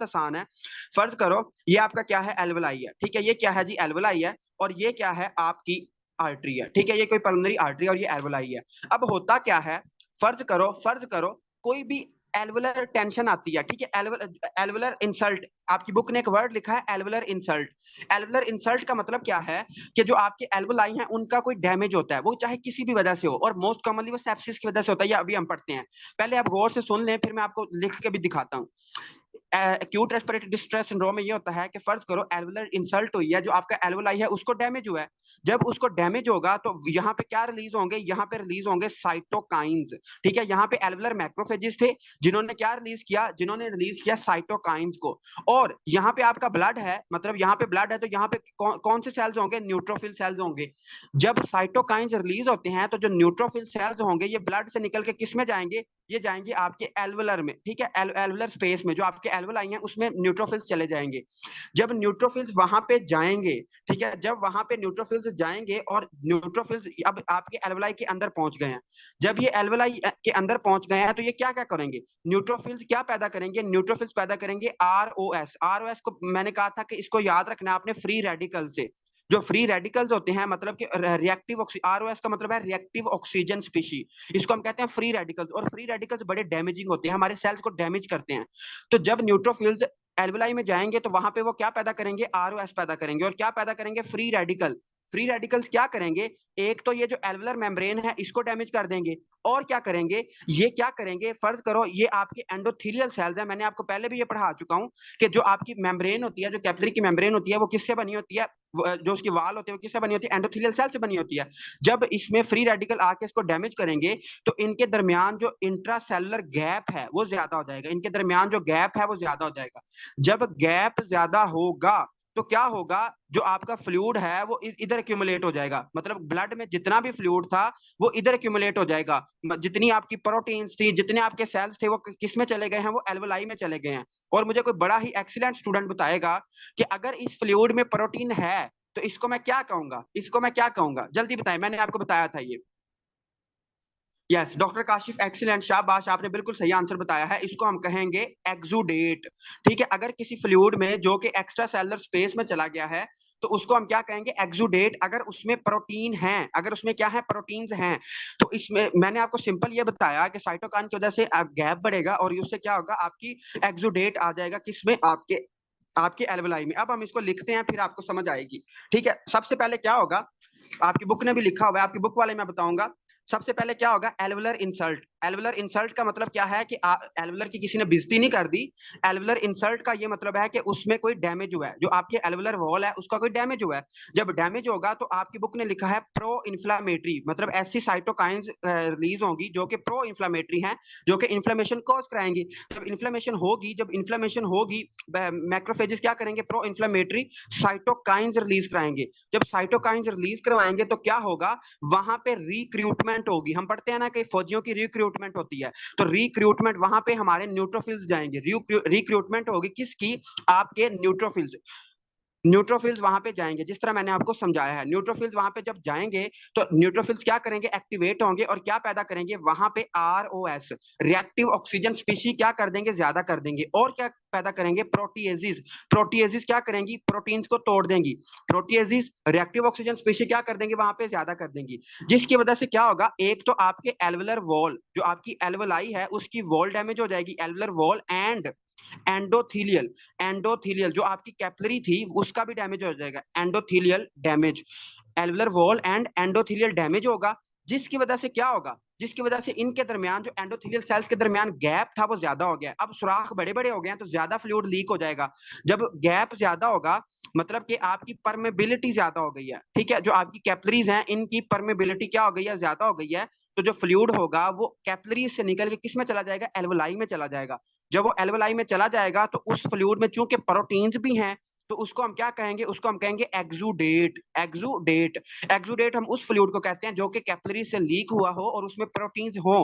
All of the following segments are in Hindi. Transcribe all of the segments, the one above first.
आसान है। फर्ज करो ये आपका क्या है, एल्वलाई है, ठीक है, ये क्या है जी, एल्वलाई है, और ये क्या है आपकी आर्टरी है, ठीक है, ये कोई पल्मोनरी आर्टरी और ये एल्वलाई है। अब होता क्या है, फर्ज करो कोई भी एल्वुलर टेंशन आती है, ठीक है, एल्वुलर इंसल्ट, आपकी बुक ने एक वर्ड लिखा है एल्वुलर इंसल्ट। एल्वुलर इंसल्ट का मतलब क्या है कि जो आपके एल्वुलाई हैं उनका कोई डैमेज होता है, वो चाहे किसी भी वजह से हो, और मोस्ट कॉमनली वो सेप्सिस की वजह से होता है, ये अभी हम पढ़ते हैं। पहले आप गौर से सुन लें, फिर मैं आपको लिख के भी दिखाता हूँ। एक्यूट रेस्पिरेटरी डिस्ट्रेस सिंड्रोम में ये होता है कि फर्ज करो एल्वुलर इंसल्ट हुई है, जो आपका एल्वुलाई है उसको डैमेज हुआ है। जब उसको डैमेज होगा तो यहाँ पे क्या रिलीज होंगे, यहाँ पे रिलीज होंगे साइटोकाइंस, ठीक है। यहाँ पे एल्वुलर मैक्रोफेजेस थे जिन्होंने क्या रिलीज किया, जिन्होंने रिलीज किया साइटोकाइंस को। और यहाँ पे आपका ब्लड है, मतलब यहाँ पे ब्लड है, तो यहाँ पे कौन से सेल्स होंगे, न्यूट्रोफिल सेल्स होंगे। जब साइटोकाइंस रिलीज होते हैं तो जो न्यूट्रोफिल सेल्स होंगे ये ब्लड से निकल के किस में जाएंगे, ये जाएंगे आपके एल्वुलर में, ठीक है, एल्वुलर स्पेस में, जो आपके एल्वुलाई हैं उसमें न्यूट्रोफिल्स चले जाएंगे। जब न्यूट्रोफिल्स वहां पे जाएंगे, ठीक है, जब वहां पे न्यूट्रोफिल्स जाएंगे और न्यूट्रोफिल्स अब आपके एल्वुलाई के अंदर पहुंच गए हैं, जब ये एल्वुलाई के अंदर पहुंच गए हैं तो ये क्या क्या करेंगे, न्यूट्रोफिल्स क्या पैदा करेंगे, न्यूट्रोफिल्स पैदा करेंगे आरओएस। आरओएस को मैंने कहा था कि इसको याद रखना आपने फ्री रेडिकल से। जो फ्री रेडिकल्स होते हैं, मतलब कि रिएक्टिव आरओएस का मतलब है रिएक्टिव ऑक्सीजन स्पीशी, इसको हम कहते हैं फ्री रेडिकल्स। और फ्री रेडिकल्स बड़े डैमेजिंग होते हैं, हमारे सेल्स को डैमेज करते हैं। तो जब न्यूट्रोफिल्स एल्वुलाई में जाएंगे तो वहां पे वो क्या पैदा करेंगे, आरओएस पैदा करेंगे, और क्या पैदा करेंगे, फ्री रेडिकल। फ्री रेडिकल्स क्या करेंगे, एक तो ये जो एल्वुलर मेम्ब्रेन है इसको डैमेज कर देंगे, और क्या करेंगे, ये क्या करेंगे, फर्ज करो ये आपके एंडोथेलियल सेल्स है, मैंने आपको पहले भी ये पढ़ा चुका हूं कि जो आपकी मेम्ब्रेन होती है, जो कैपिलरी की मेम्ब्रेन होती है, वो किससे बनी होती है, जो उसकी वाल होती है वो किससे बनी होती है, एंडोथेलियल सेल से बनी होती है। जब इसमें फ्री रेडिकल आके इसको डैमेज करेंगे तो इनके दरमियान जो इंट्रासेलुलर गैप है वो ज्यादा हो जाएगा, इनके दरमियान जो गैप है वो ज्यादा हो जाएगा। जब गैप ज्यादा होगा तो क्या होगा, जो आपका फ्लूइड है वो इधर एक्यूमुलेट हो जाएगा, मतलब ब्लड में जितना भी फ्लूइड था वो इधर एक्यूमुलेट हो जाएगा। जितनी आपकी प्रोटीन्स थी, जितने आपके सेल्स थे, वो किस में चले गए हैं, वो एल्वुलाई में चले गए हैं। और मुझे कोई बड़ा ही एक्सीलेंट स्टूडेंट बताएगा कि अगर इस फ्लूइड में प्रोटीन है तो इसको मैं क्या कहूंगा, इसको मैं क्या कहूंगा, जल्दी बताएं, मैंने आपको बताया था ये। यस डॉक्टर काशिफ, एक्सीलेंट, शाबाश, आपने बिल्कुल सही आंसर बताया है, इसको हम कहेंगे एक्सुडेट। ठीक है, अगर किसी फ्लूइड में जो कि एक्स्ट्रा सेलुलर स्पेस में चला गया है तो उसको हम क्या कहेंगे, एक्सुडेट। अगर उसमें प्रोटीन है, अगर उसमें क्या है, प्रोटीन्स हैं, तो इसमें मैंने आपको सिंपल ये बताया कि साइटोकाइन की वजह से गैप बढ़ेगा और उससे क्या होगा, आपकी एक्सुडेट आ जाएगा किसमें, आपके आपके एल्वुलाई में। अब हम इसको लिखते हैं फिर आपको समझ आएगी। ठीक है, सबसे पहले क्या होगा, आपकी बुक ने भी लिखा हुआ है, आपकी बुक वाले मैं बताऊंगा। सबसे पहले क्या होगा, एल्वुलर इंसल्ट। एल्वुलर इंसल्ट का मतलब क्या है कि एल्वुलर की किसी ने बेइज्जती नहीं कर दी। एल्वुलर इंसल्ट का ये मतलब है कि उसमें कोई डैमेज हुआ है, जो आपके एल्वुलर वॉल है उसका कोई डैमेज हुआ है। जब डैमेज होगा तो आपकी बुक ने लिखा है प्रो इन्फ्लामेटरी, मतलब ऐसी साइटोकाइंस रिलीज होंगी जो कि प्रो इन्फ्लामेटरी हैं, जो कि इन्फ्लेमेशन कॉज कराएंगी। जब इन्फ्लेमेशन होगी मैक्रोफेजेस क्या करेंगे, प्रो इन्फ्लेमेटरी साइटोकाइंस रिलीज कराएंगे। जब साइटोकाइंस रिलीज करवाएंगे तो क्या होगा, वहां पे रिक्रूटमेंट होगी। हम पढ़ते हैं ना कि फौजियों की रिक्रूटमेंट होती है, तो रिक्रूटमेंट वहां पे हमारे न्यूट्रोफिल्स जाएंगे, रिक्रूटमेंट होगी किसकी, आपके न्यूट्रोफिल्स। न्यूट्रोफिल्स वहां पे जाएंगे, जिस तरह मैंने आपको समझाया है। न्यूट्रोफिल्स वहां पे जब जाएंगे तो न्यूट्रोफिल्स क्या करेंगे, एक्टिवेट होंगे और क्या पैदा करेंगे, वहां पे आरओएस, रिएक्टिव ऑक्सीजन स्पीशी क्या कर देंगे, ज्यादा कर देंगे। और क्या पैदा करेंगे, प्रोटीएजिस। प्रोटीएजिस क्या करेंगी, प्रोटीन्स को तोड़ देंगी। प्रोटीएजिस रिएक्टिव ऑक्सीजन स्पीशी क्या कर देंगे, वहां पे ज्यादा कर देंगी, जिसकी वजह से क्या होगा, एक तो आपके एल्वुलर वॉल, जो आपकी एल्वुलाई है उसकी वॉल डैमेज हो जाएगी, alveolar wall and endothelial. Endothelial जो आपकी कैपिलरी थी उसका भी डैमेज हो जाएगा, endothelial damage. Alveolar wall and endothelial damage होगा, जिसकी वजह से क्या होगा, जिसकी वजह से इनके दरमियान जो एंडोथेलियल सेल्स के दरमियान गैप था वो ज्यादा हो गया। अब सुराख बड़े बड़े हो गए हैं तो ज्यादा फ्लूइड लीक हो जाएगा। जब गैप ज्यादा होगा मतलब कि आपकी परमेबिलिटी ज्यादा हो गई है। ठीक है, जो आपकी कैपिलरीज हैं इनकी परमेबिलिटी क्या हो गई है, ज्यादा हो गई है। तो जो फ्लूइड होगा वो कैपिलरीज से निकल के किस में चला जाएगा, एल्वुलाई में चला जाएगा। जब वो एल्वुलाई में चला जाएगा तो उस फ्लूइड में चूंकि प्रोटीन्स भी हैं तो उसको हम क्या कहेंगे, उसको हम कहेंगे एक्सुडेट। एक्सुडेट, एक्सुडेट हम उस फ्लूइड को कहते हैं जो कि कैपिलरी से लीक हुआ हो और उसमें प्रोटीन्स हो।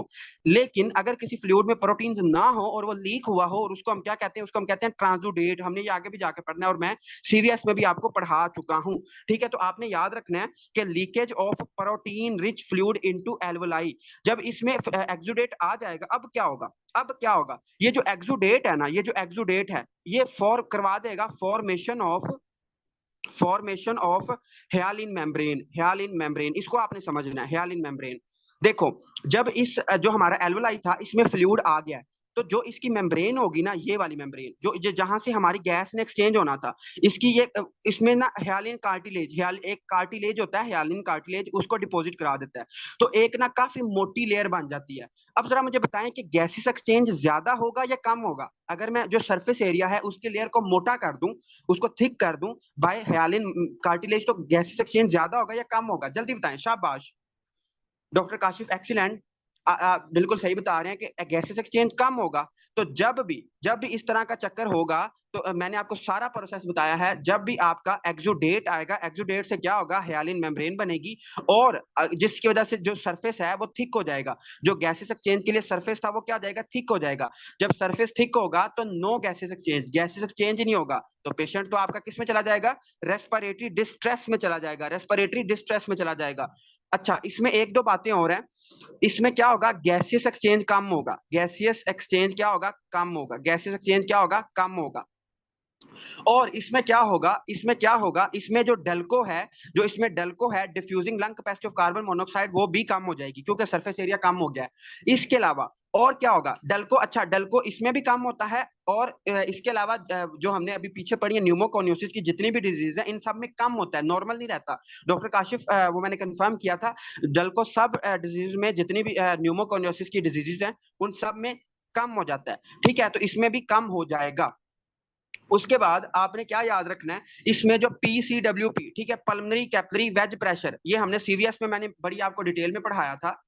लेकिन अगर किसी फ्लूइड में प्रोटीन्स ना हो और वो लीक हुआ हो, और उसको हम क्या कहते हैं, उसको हम कहते हैं ट्रांसुडेट। हमने ये आगे भी जाके पढ़ना है और मैं सीवीएस में भी आपको पढ़ा चुका हूं। ठीक है, तो आपने याद रखना है कि leakage of protein rich fluid into alveoli, जब इसमें एक्सुडेट आ जाएगा अब क्या होगा, अब क्या होगा, ये जो एक्सुडेट है ना, ये जो एक्सुडेट है ये करवा देगा फॉर्मेशन ऑफ ह्यालिन मेम्ब्रेन। इसको आपने समझना है, ह्यालिन मेम्ब्रेन। देखो, जब इस जो हमारा एल्वोलाई था इसमें फ्लूइड आ गया, तो जो इसकी मेम्ब्रेन होगी ना, ये वाली मेम्ब्रेन जो जहां से हमारी गैस ने एक्सचेंज होना था, इसकी ये इसमें ना ह्यालिन कार्टिलेज, एक कार्टिलेज होता है ह्यालिन कार्टिलेज, उसको डिपॉजिट करा देता है, तो एक ना काफी मोटी लेयर बन जाती है। अब जरा मुझे बताएं कि गैसेस एक्सचेंज ज्यादा होगा या कम होगा? अगर मैं जो सरफेस एरिया है उसकी लेयर को मोटा कर दूं, उसको थिक कर दूं बाय ह्यालिन कार्टिलेज, तो गैसेस एक्सचेंज ज्यादा होगा या कम होगा? जल्दी बताएं, शाबाश डॉक्टर काशिफ, एक्सीलेंट। बिल्कुल सही बता रहे हैं कि गैसेस एक्सचेंज कम होगा। तो जब भी इस तरह का चक्कर होगा, तो मैंने आपको सारा प्रोसेस बताया है। जब भी आपका एक्सुडेट आएगा, एक्सुडेट से क्या होगा, ह्यालिन मेम्ब्रेन बनेगी, और जिसकी वजह से जो सरफेस है वो थिक हो जाएगा। जो गैसेस एक्सचेंज के लिए सरफेस था वो क्या हो जाएगा, थिक हो जाएगा। जब सरफेस थिक होगा तो नो गैसेस एक्सचेंज ही नहीं होगा, तो पेशेंट तो आपका किस में चला जाएगा, रेस्पिरेटरी डिस्ट्रेस में चला जाएगा। अच्छा, इसमें एक दो बातें और हैं। इसमें क्या होगा, गैसियस एक्सचेंज कम होगा, कम होगा। और इसमें जो डेल्को है diffusing lung capacity of carbon monoxide, वो भी कम हो जाएगी क्योंकि सरफेस एरिया कम हो गया है। इसके अलावा और क्या होगा, डेल्को इसमें भी कम होता है, और इसके अलावा जो हमने अभी पीछे पढ़ी है न्यूमोकोनियोसिस की जितनी भी डिजीज है, इन सब में कम होता है, नॉर्मल नहीं रहता। डॉक्टर काशिफ, वो मैंने कंफर्म किया था, डेल्को सब डिजीज में, जितनी भी न्यूमोकोनियोसिस की डिजीजेस हैं उन सब में कम हो जाता है। ठीक है, तो इसमें भी कम हो जाएगा। उसके बाद आपने क्या याद रखना है, इसमें जो PCWP, ठीक है, पल्मोनरी कैपिलरी वेज प्रेशर, ये हमने CVS में मैंने बड़ी आपको डिटेल में पढ़ाया था।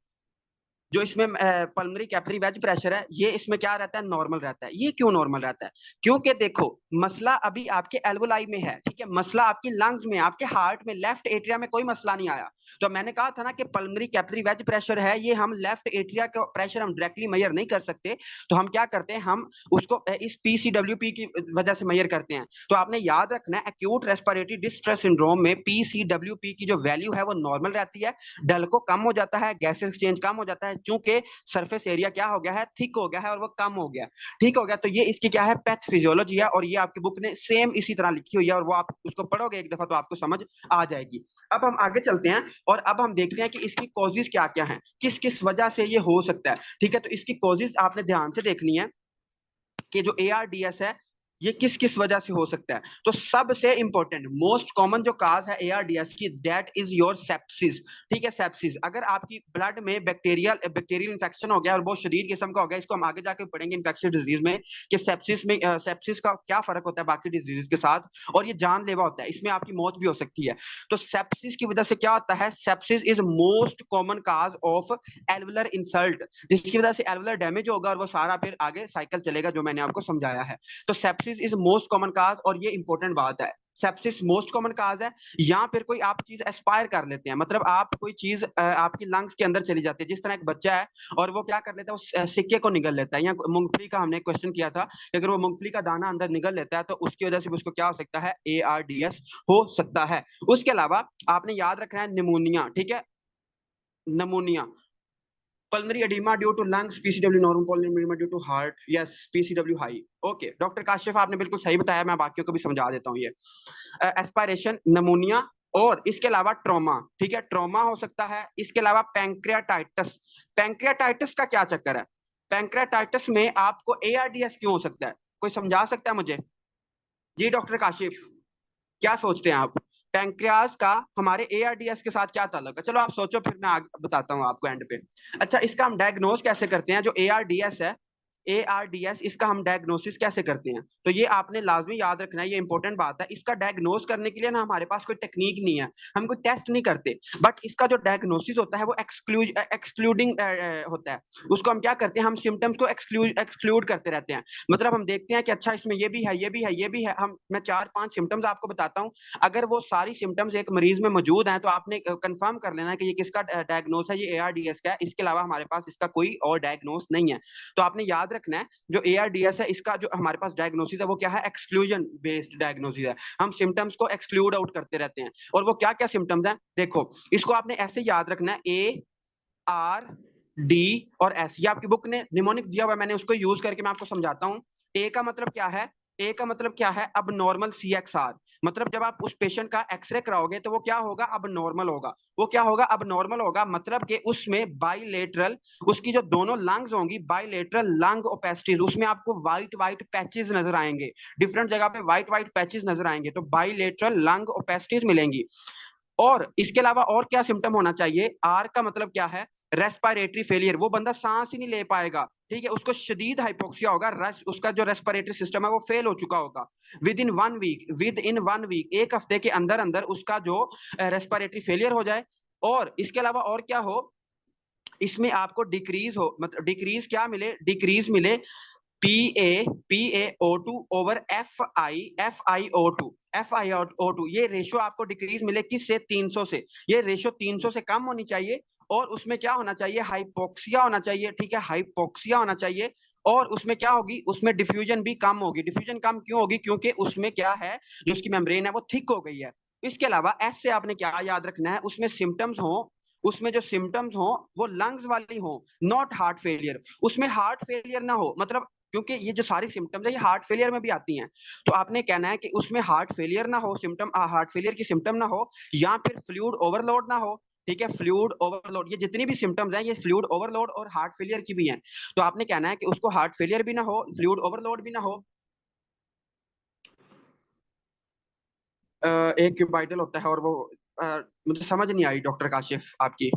जो इसमें पल्मोनरी कैपिलरी वेज प्रेशर है, ये इसमें क्या रहता है, नॉर्मल रहता है। ये क्यों नॉर्मल रहता है? क्योंकि देखो, मसला अभी आपके एल्वोलाई में है, ठीक है, मसला आपकी लंग्स में, आपके हार्ट में, लेफ्ट एट्रिया में कोई मसला नहीं आया। तो मैंने कहा था ना कि पल्मोनरी कैपिलरी वेज प्रेशर है, ये हम लेफ्ट एट्रिया का प्रेशर हम डायरेक्टली मेजर नहीं कर सकते, तो हम क्या करते हैं, हम उसको इस PCWP की वजह से मेजर करते हैं। तो आपने याद रखना है, एक्यूट रेस्पिरेटरी डिस्ट्रेस सिंड्रोम में PCWP की जो वैल्यू है वो नॉर्मल रहती है, डेल्को कम हो जाता है, गैस एक्सचेंज कम हो जाता है, चूंकि सरफेस एरिया क्या हो गया है, थिक हो गया है, और वो कम हो गया, ठीक हो गया। तो ये इसकी क्या है, पैथोफिजियोलॉजी है, और ये आपकी बुक ने सेम इसी तरह लिखी हुई है, और वो आप उसको पढ़ोगे एक दफा तो आपको समझ आ जाएगी। अब हम आगे चलते हैं और अब हम देखते हैं कि इसकी कॉजेज क्या क्या है, किस किस वजह से ये हो सकता है। ठीक है, तो इसकी कॉजेज आपने ध्यान से देखनी है कि जो ARDS है ये किस किस वजह से हो सकता है। तो सबसे इंपॉर्टेंट मोस्ट कॉमन जो काज है ARDS की, दैट इज योर सेप्सिस। ठीक है, सेप्सिस, अगर आपकी ब्लड में बैक्टीरियल इंफेक्शन हो गया और बहुत शदीद किस्म का हो गया, इसको हम आगे जाके पढ़ेंगे इन्फेक्शियस डिजीज में कि सेप्सिस का क्या फर्क होता है बाकी डिजीज के साथ, और ये जानलेवा होता है, इसमें आपकी मौत भी हो सकती है। तो सेप्सिस की वजह से क्या होता है, sepsis is most common cause of alveolar insult, जिसकी वजह से एल्वुलर डैमेज होगा और वो सारा फिर आगे साइकिल चलेगा जो मैंने आपको समझाया है। तो sepsis is most common cause, और ये इंपॉर्टेंट बात है, सेप्सिस मोस्ट कॉमन काज है। या फिर कोई आप चीज एस्पायर कर लेते हैं, मतलब आप कोई चीज आपकी लंग्स के अंदर चली जाती है, जिस तरह एक बच्चा है और वो क्या कर लेता है, उस सिक्के को निगल लेता है, या मूंगफली का हमने क्वेश्चन किया था कि अगर वो मूंगफली का दाना अंदर निगल लेता है तो उसकी वजह से उसको क्या हो सकता है, ARDS हो सकता है। उसके अलावा आपने याद रखना है निमोनिया, ठीक है, pneumonia, pulmonary edema due to lungs, PCW normal, pulmonary edema due to heart, yes, PCW high। Okay, doctor Kashif आपने बिल्कुल सही बताया, मैं बाकियों को भी समझा देता हूँ। ये एस्पायरेशन, नमोनिया, और इसके अलावा ट्रॉमा, ठीक है, ट्रॉमा हो सकता है। इसके अलावा पैंक्रियाटाइटिस, पैंक्रियाटाइटिस का क्या चक्कर है, पैंक्रियाटाइटिस में आपको ARDS क्यों हो सकता है, कोई समझा सकता है मुझे? जी डॉक्टर काशिफ, क्या सोचते हैं आप, पैंक्रियाज का हमारे ARDS के साथ क्या ताल्लुक है? चलो आप सोचो, फिर मैं बताता हूँ आपको एंड पे। अच्छा, इसका हम डायग्नोज कैसे करते हैं, जो ARDS है, ARDS, इसका हम डायग्नोसिस कैसे करते हैं? तो ये आपने लाजमी याद रखना है, ये इंपॉर्टेंट बात है। इसका डायग्नोज करने के लिए ना हमारे पास कोई टेक्निक नहीं है, हम कोई टेस्ट नहीं करते, बट इसका जो डायग्नोसिस होता है वो एक्सक्लूडिंग होता है। उसको हम क्या करते हैं, हम सिम्टम्स को एक्सक्लूड करते रहते हैं। मतलब हम देखते हैं कि अच्छा इसमें ये भी है, ये भी है, ये भी है, मैं 4-5 सिम्टम्स आपको बताता हूँ, अगर वो सारी सिम्टम्स एक मरीज में मौजूद हैं तो आपने कंफर्म कर लेना है कि ये किसका डायग्नोस है, ये ARDS का है, इसके अलावा हमारे पास इसका कोई और डायग्नोस नहीं है। तो आपने याद रखना है, जो ARDS है इसका जो हमारे पास डायग्नोसिस है वो क्या है, एक्सक्लूजन बेस्ड डायग्नोसिस है, हम सिम्टम्स को एक्सक्लूड आउट करते रहते हैं। और वो क्या क्या सिम्टम्स हैं, देखो, इसको आपने ऐसे याद रखना है, ARD और S, ये आपकी बुक ने निमोनिक दिया हुआ है, मैंने उसको यूज करके मैं आपको समझाता हूँ। A का मतलब क्या है, ए का मतलब क्या है, अब नॉर्मल CXR, मतलब जब आप उस पेशेंट का एक्सरे कराओगे तो वो क्या होगा, अब नॉर्मल होगा। वो क्या होगा, अब नॉर्मल होगा, मतलब कि उसमें बाइलेटरल, उसकी जो दोनों लंग्स होंगी, बाइलेटरल लंग ओपेसिटीज, उसमें आपको व्हाइट व्हाइट पैचेस नजर आएंगे, डिफरेंट जगह पे व्हाइट व्हाइट पैचेस नजर आएंगे, तो बाइलेटरल लंग ओपेसिटीज मिलेंगी। और इसके अलावा और क्या सिम्टम होना चाहिए, आर का मतलब क्या है, रेस्पिरेटरी फेलियर, वो बंदा सांस ही नहीं ले पाएगा, ठीक है, उसको शदीद हाइपोक्सिया होगा, उसका जो रेस्पिरेटरी सिस्टम है वो फेल हो चुका होगा। विद इन वन वीक, एक हफ्ते के अंदर अंदर उसका जो रेस्पिरेटरी फेलियर हो जाए। और इसके अलावा और क्या हो, इसमें आपको डिक्रीज हो, मतलब डिक्रीज क्या मिले, डिक्रीज मिले PaO2 ओवर FiO2, ये रेशियो आपको डिक्रीज मिले किससे, 300 से, ये रेशियो 300 से कम होनी चाहिए। और उसमें क्या होना चाहिए, हाइपोक्सिया होना चाहिए, ठीक है, हाइपोक्सिया होना चाहिए। और उसमें क्या होगी, उसमें डिफ्यूजन भी कम होगी। डिफ्यूजन कम क्यों होगी, क्योंकि उसमें क्या है, जो उसकी मेम्ब्रेन है वो थिक हो गई है। इसके अलावा एस से आपने क्या याद रखना है, उसमें सिम्टम्स हो, उसमें जो सिम्टम्स हो वो लंग्स वाली हो, नॉट हार्ट फेलियर। उसमें हार्ट फेलियर ना हो, मतलब क्योंकि ये जो सारी सिम्टम्स है ये हार्ट फेलियर में भी आती हैं, तो आपने कहना है कि उसमें हार्ट फेलियर ना हो, सिम्टम हार्ट फेलियर की सिम्टम ना हो, या फिर फ्लूइड ओवरलोड ना हो, ठीक है, फ्लूइड ओवरलोड, ये जितनी भी सिम्टम्स हैं ये फ्लूइड ओवरलोड और हार्ट फेलियर की भी हैं। तो आपने कहना है कि उसको हार्ट फेलियर भी ना हो, फ्लूइड ओवरलोड भी ना हो। एक क्यूबाइटल होता है, और वो मुझे समझ नहीं आई डॉक्टर काशिफ आपकी।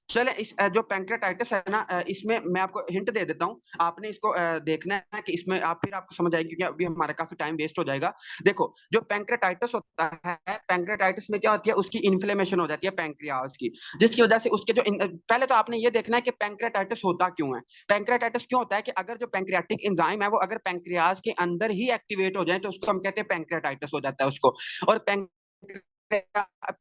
चले इस जो पैंक्रेटाइटिस है ना, इसमें मैं आपको हिंट दे देता हूँ, आपने इसको देखना है कि इसमें आप फिर आपको समझ आएगी, क्योंकि अभी हमारा काफी टाइम वेस्ट हो जाएगा। देखो जो पैंक्रेटाइटिस होता है, पैंक्रेटाइटिस में क्या होती है, उसकी इन्फ्लेमेशन हो जाती है पैंक्रियाज की, जिसकी वजह से उसके जो पहले तो आपने ये देखना है कि पैंक्रेटाइटिस होता क्यों है। पैंक्रेटाइटिस क्यों होता है कि अगर जो पैंक्रियाटिक एंजाइम है वो अगर पैंक्रियाज के अंदर ही एक्टिवेट हो जाए तो उसको हम कहते हैं पैंक्रेटाइटिस हो जाता है उसको। और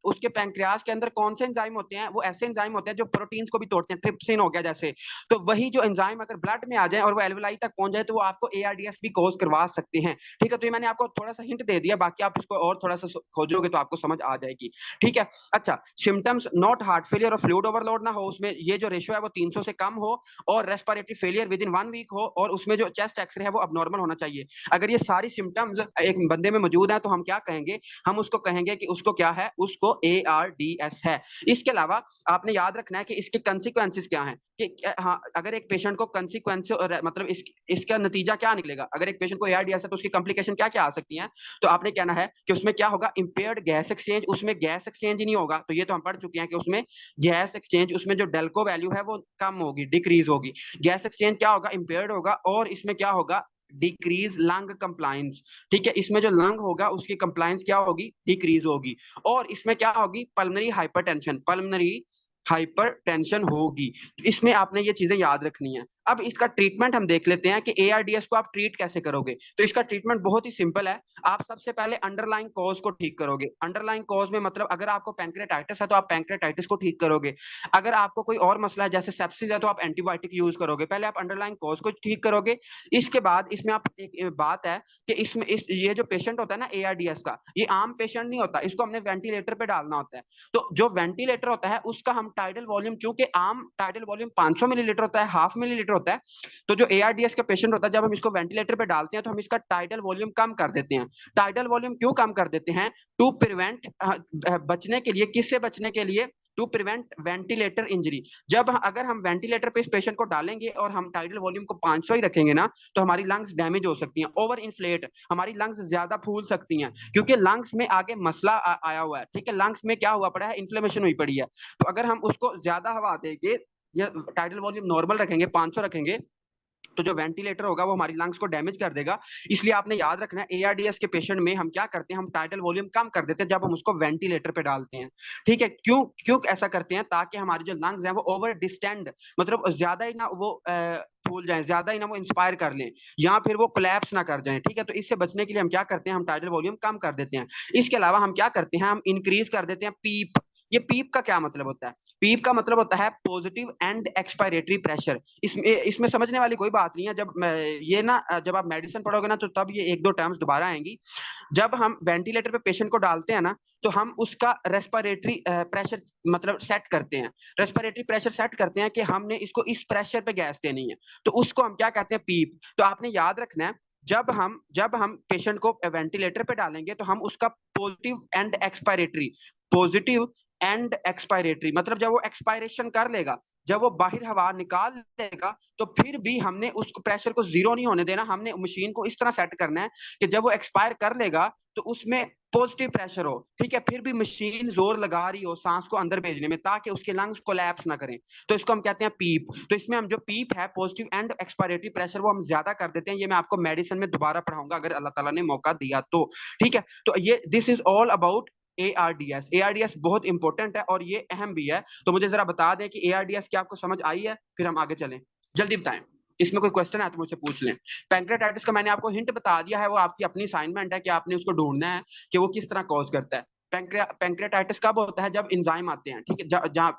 उसके पैंक्रियाज के अंदर कौन से एंजाइम होते हैं, वो ऐसे एंजाइम होते हैं जो प्रोटीन्स को भी तोड़ते हैं, ट्रिप्सिन हो गया जैसे। तो वही जो एंजाइम अगर ब्लड में आ जाए और वो एल्वेलाई तक पहुंच जाए तो वो आपको ARDS भी कॉज करवा सकते हैं, ठीक है। तो ये मैंने आपको थोड़ा सा हिंट दे दिया, बाकी आप इसको और थोड़ा सा खोजोगे तो आपको समझ आ जाएगी, ठीक है। अच्छा, सिम्टम्स नॉट हार्ट फेलियर और फ्लूइड ओवरलोड ना हो, उसमें ये जो रेशियो है वो 300 से कम हो, और respiratory failure within 1 week हो, और उसमें जो चेस्ट एक्सरे है वो अबनॉर्मल होना चाहिए। अगर ये सारी सिम्टम्स एक बंदे में मौजूद है तो हम क्या कहेंगे, हम उसको कहेंगे कि उसको क्या है, उसको ARDS है। इसके अलावा आपने याद रखना है कि इसके कंसिक्वेंसेस क्या हैं, कि हाँ, अगर एक पेशेंट को कंसिक्वेंस मतलब इसका नतीजा क्या निकलेगा, अगर एक पेशेंट को ARDS है तो उसकी कॉम्प्लिकेशन क्या क्या आ सकती हैं। तो आपने कहना है कि उसमें क्या होगा, इंपेयर्ड गैस एक्सचेंज, उसमें गैस एक्सचेंज ही नहीं होगा, तो ये तो हम पढ़ चुके हैं कि उसमें गैस एक्सचेंज, उसमें जो डेल्को वैल्यू है वो कम होगी, डिक्रीज होगी। गैस एक्सचेंज क्या होगा, इंपेयर्ड होगा। और इसमें क्या होगा, डिक्रीज लंग कंप्लायंस, ठीक है, इसमें जो लंग होगा उसकी कंप्लायंस क्या होगी, डिक्रीज होगी। और इसमें क्या होगी, पल्मनरी हाइपरटेंशन, पल्मनरी हाइपरटेंशन होगी। इसमें आपने ये चीजें याद रखनी है। अब इसका ट्रीटमेंट हम देख लेते हैं कि ARDS को आप ट्रीट कैसे करोगे। तो इसका ट्रीटमेंट बहुत ही सिंपल है। आप सबसे पहले अंडरलाइंग कॉज को ठीक करोगे। अंडरलाइंग कॉज में मतलब अगर आपको पैंक्रेटाइटिस है तो आप पैंक्रेटाइटिस को ठीक करोगे। अगर आपको कोई और मसला है जैसे सेप्सिस है तो आप एंटीबायोटिक यूज करोगे। पहले आप अंडरलाइंग कॉज को ठीक करोगे। इसके बाद इसमें आप एक बात है कि इसमें ये जो पेशेंट होता है ना ARDS का, ये आम पेशेंट नहीं होता, इसको हमने वेंटिलेटर पे डालना होता है। तो जो वेंटिलेटर होता है उसका हम टाइडल वॉल्यूम, चूंकि आम टाइडल वॉल्यूम 500 मिलीलीटर होता है, हाफ मिलीलीटर होता है, तो जो ARDS का पेशेंट होता है जब हम इसको वेंटिलेटर पे डालते हैं तो हम इसका टाइडल वॉल्यूम कम कर देते हैं। टाइडल वॉल्यूम क्यों कम कर देते हैं, टू प्रिवेंट, बचने के लिए, किससे बचने के लिए, टू प्रिवेंट वेंटिलेटर इंजरी। जब अगर हम वेंटिलेटर पे इस पेशेंट को डालेंगे और हम टाइडल वॉल्यूम को 500 ही रखेंगे ना, तो हमारी लंग्स डैमेज हो सकती हैं, ओवर इन्फ्लेट, हमारी लंग्स ज्यादा फूल सकती हैं, क्योंकि लंग्स में आगे मसला आया हुआ है, ठीक है, लंग्स में क्या हुआ पड़ा है, इन्फ्लेमेशन हुई पड़ी है। तो अगर हम उसको ज्यादा हवा देंगे या टाइडल वॉल्यूम नॉर्मल रखेंगे, 500 रखेंगे, तो जो वेंटिलेटर होगा वो हमारी लंग्स को डैमेज कर देगा। इसलिए आपने याद रखना है ARDS के पेशेंट में हम क्या करते हैं, हम टाइडल वॉल्यूम कम कर देते हैं जब हम उसको वेंटिलेटर पे डालते हैं, ठीक है। क्यों क्यों ऐसा करते हैं, ताकि हमारी जो लंग्स हैं वो ओवर डिस्टेंड, मतलब ज्यादा ही ना वो फूल जाए, ज्यादा ही ना वो इंस्पायर कर लें, या फिर वो कोलैप्स ना कर जाए, ठीक है। तो इससे बचने के लिए हम क्या करते हैं, हम टाइडल वॉल्यूम कम कर देते हैं। इसके अलावा हम क्या करते हैं, हम इंक्रीज कर देते हैं पीप। ये पीप का क्या मतलब होता है, पीप का मतलब होता है पॉजिटिव एंड एक्सपायरेटरी प्रेशर। इसमें समझने वाली कोई बात नहीं है। जब ये ना जब आप मेडिसिन पढ़ोगे ना तो तब ये एक दो टर्म्स दोबारा आएंगी। जब हम वेंटिलेटर पे पेशेंट को डालते हैं ना, तो हम उसका रेस्पिरेटरी प्रेशर मतलब सेट करते हैं। रेस्पिरेटरी प्रेशर सेट करते हैं कि हमने इसको इस प्रेशर पे गैस देनी है, तो उसको हम क्या कहते हैं, पीप। तो आपने याद रखना है जब हम पेशेंट को वेंटिलेटर पे डालेंगे तो हम उसका पॉजिटिव एंड एक्सपायरेटरी मतलब जब वो एक्सपायरेशन कर लेगा, जब वो बाहर हवा निकाल लेगा, तो फिर भी हमने उस प्रेशर को जीरो नहीं होने देना। हमने मशीन को इस तरह सेट करना है कि जब वो एक्सपायर कर लेगा तो उसमें पॉजिटिव प्रेशर हो, ठीक है, फिर भी मशीन जोर लगा रही हो सांस को अंदर भेजने में, ताकि उसके लंग्स कोलैप्स ना करें। तो इसको हम कहते हैं पीप। तो इसमें हम जो पीप है, पॉजिटिव एंड एक्सपायरेटरी प्रेशर, वो हम ज्यादा कर देते हैं। ये मैं आपको मेडिसिन में दोबारा पढ़ाऊंगा अगर अल्लाह ताला ने मौका दिया तो, ठीक है। तो ये this is all about ARDS। ARDS बहुत इंपॉर्टेंट है और ये अहम भी है। तो मुझे जरा बता दें कि ARDS क्या आपको समझ आई है, फिर हम आगे चलें। जल्दी बताएं, इसमें कोई क्वेश्चन है तो मुझसे पूछ लें। पैंक्रेटाइटिस का मैंने आपको हिंट बता दिया है, वो आपकी अपनी असाइनमेंट है कि आपने उसको ढूंढना है कि वो किस तरह कॉज करता है। पैंक्रेटाइटिस कब होता है? जब इंजाइम आते हैं, ठीक है।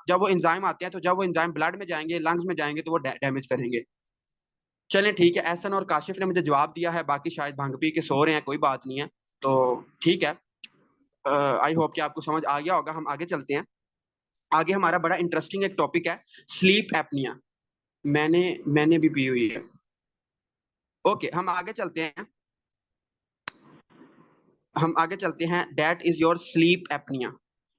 जब वो इंजाइम आते हैं, तो जब वो इंजाइम ब्लड में जाएंगे, लंग्स में जाएंगे, तो वो डैमेज करेंगे। चलें ठीक है, एहसन और काशिफ ने मुझे जवाब दिया है, बाकी शायद भांग पी के सो रहे हैं, कोई बात नहीं है। तो ठीक है, आई होप कि आपको समझ आ गया होगा। हम आगे चलते हैं। आगे हमारा बड़ा इंटरेस्टिंग एक टॉपिक है, स्लीप एपनिया। मैंने मैंने भी पी हुई है। ओके, हम आगे चलते हैं। That is your sleep apnoea.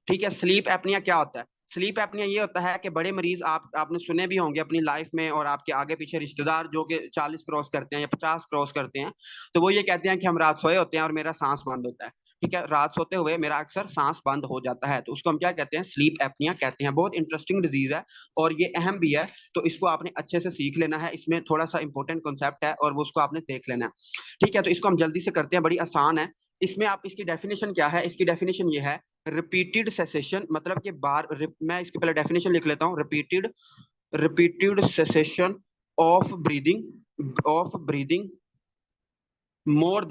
ठीक है, स्लीप एपनिया क्या होता है? स्लीप एपनिया ये होता है कि बड़े मरीज आपने सुने भी होंगे अपनी लाइफ में, और आपके आगे पीछे रिश्तेदार जो कि 40 क्रॉस करते हैं या 50 क्रॉस करते हैं, तो वो ये कहते हैं कि हम रात सोए होते हैं और मेरा सांस बंद होता है। ठीक है, रात सोते हुए मेरा अक्सर सांस बंद हो जाता है, तो उसको हम क्या कहते हैं? स्लीप एपनिया कहते हैं। बहुत इंटरेस्टिंग डिजीज है और ये अहम भी है, तो इसको आपने अच्छे से सीख लेना है। इसमें थोड़ा सा इंपॉर्टेंट कॉन्सेप्ट है और वो उसको आपने देख लेना है। ठीक है, तो इसको हम जल्दी से करते हैं, बड़ी आसान है। इसमें आप इसकी डेफिनेशन क्या है? इसकी डेफिनेशन ये है, रिपीटेड सेसेशन, मतलब कि मैं इसकी पहले डेफिनेशन लिख लेता हूँ। Repeated cessation of breathing more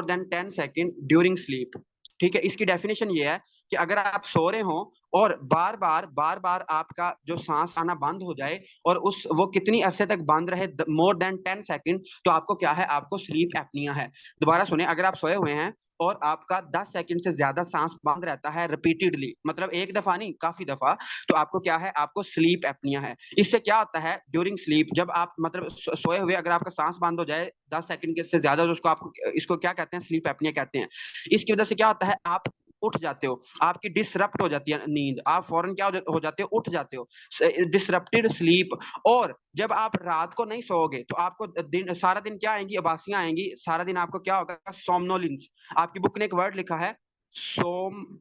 than 10 second during sleep. ठीक है, इसकी डेफिनेशन ये है कि अगर आप सो रहे हो और बार बार आपका जो सांस आना बंद हो जाए, और वो कितनी अरसे तक बंद रहे, मोर देन 10 सेकेंड, तो आपको क्या है? आपको स्लीप एपनिया है। दोबारा सुने, अगर आप सोए हुए हैं और आपका 10 सेकंड से ज्यादा सांस बंद रहता है रिपीटेडली, मतलब एक दफा नहीं, काफी दफा, तो आपको क्या है? आपको स्लीप एपनिया है। इससे क्या होता है? ड्यूरिंग स्लीप, जब आप मतलब सोए हुए अगर आपका सांस बंद हो जाए 10 सेकंड से ज्यादा, तो इसको क्या कहते हैं? स्लीप एपनिया कहते हैं। इसकी वजह से क्या होता है? आप उठ जाते हो, आपकी डिसरप्ट हो जाती है नींद, आप फौरन क्या हो जाते हो? उठ जाते हो, डिसरप्टेड स्लीप। और जब आप रात को नहीं सोओगे तो आपको सारा दिन क्या आएंगी? उबासियां आएंगी सारा दिन। आपको क्या होगा? सोमनोलेंस। आपकी बुक ने एक वर्ड लिखा है,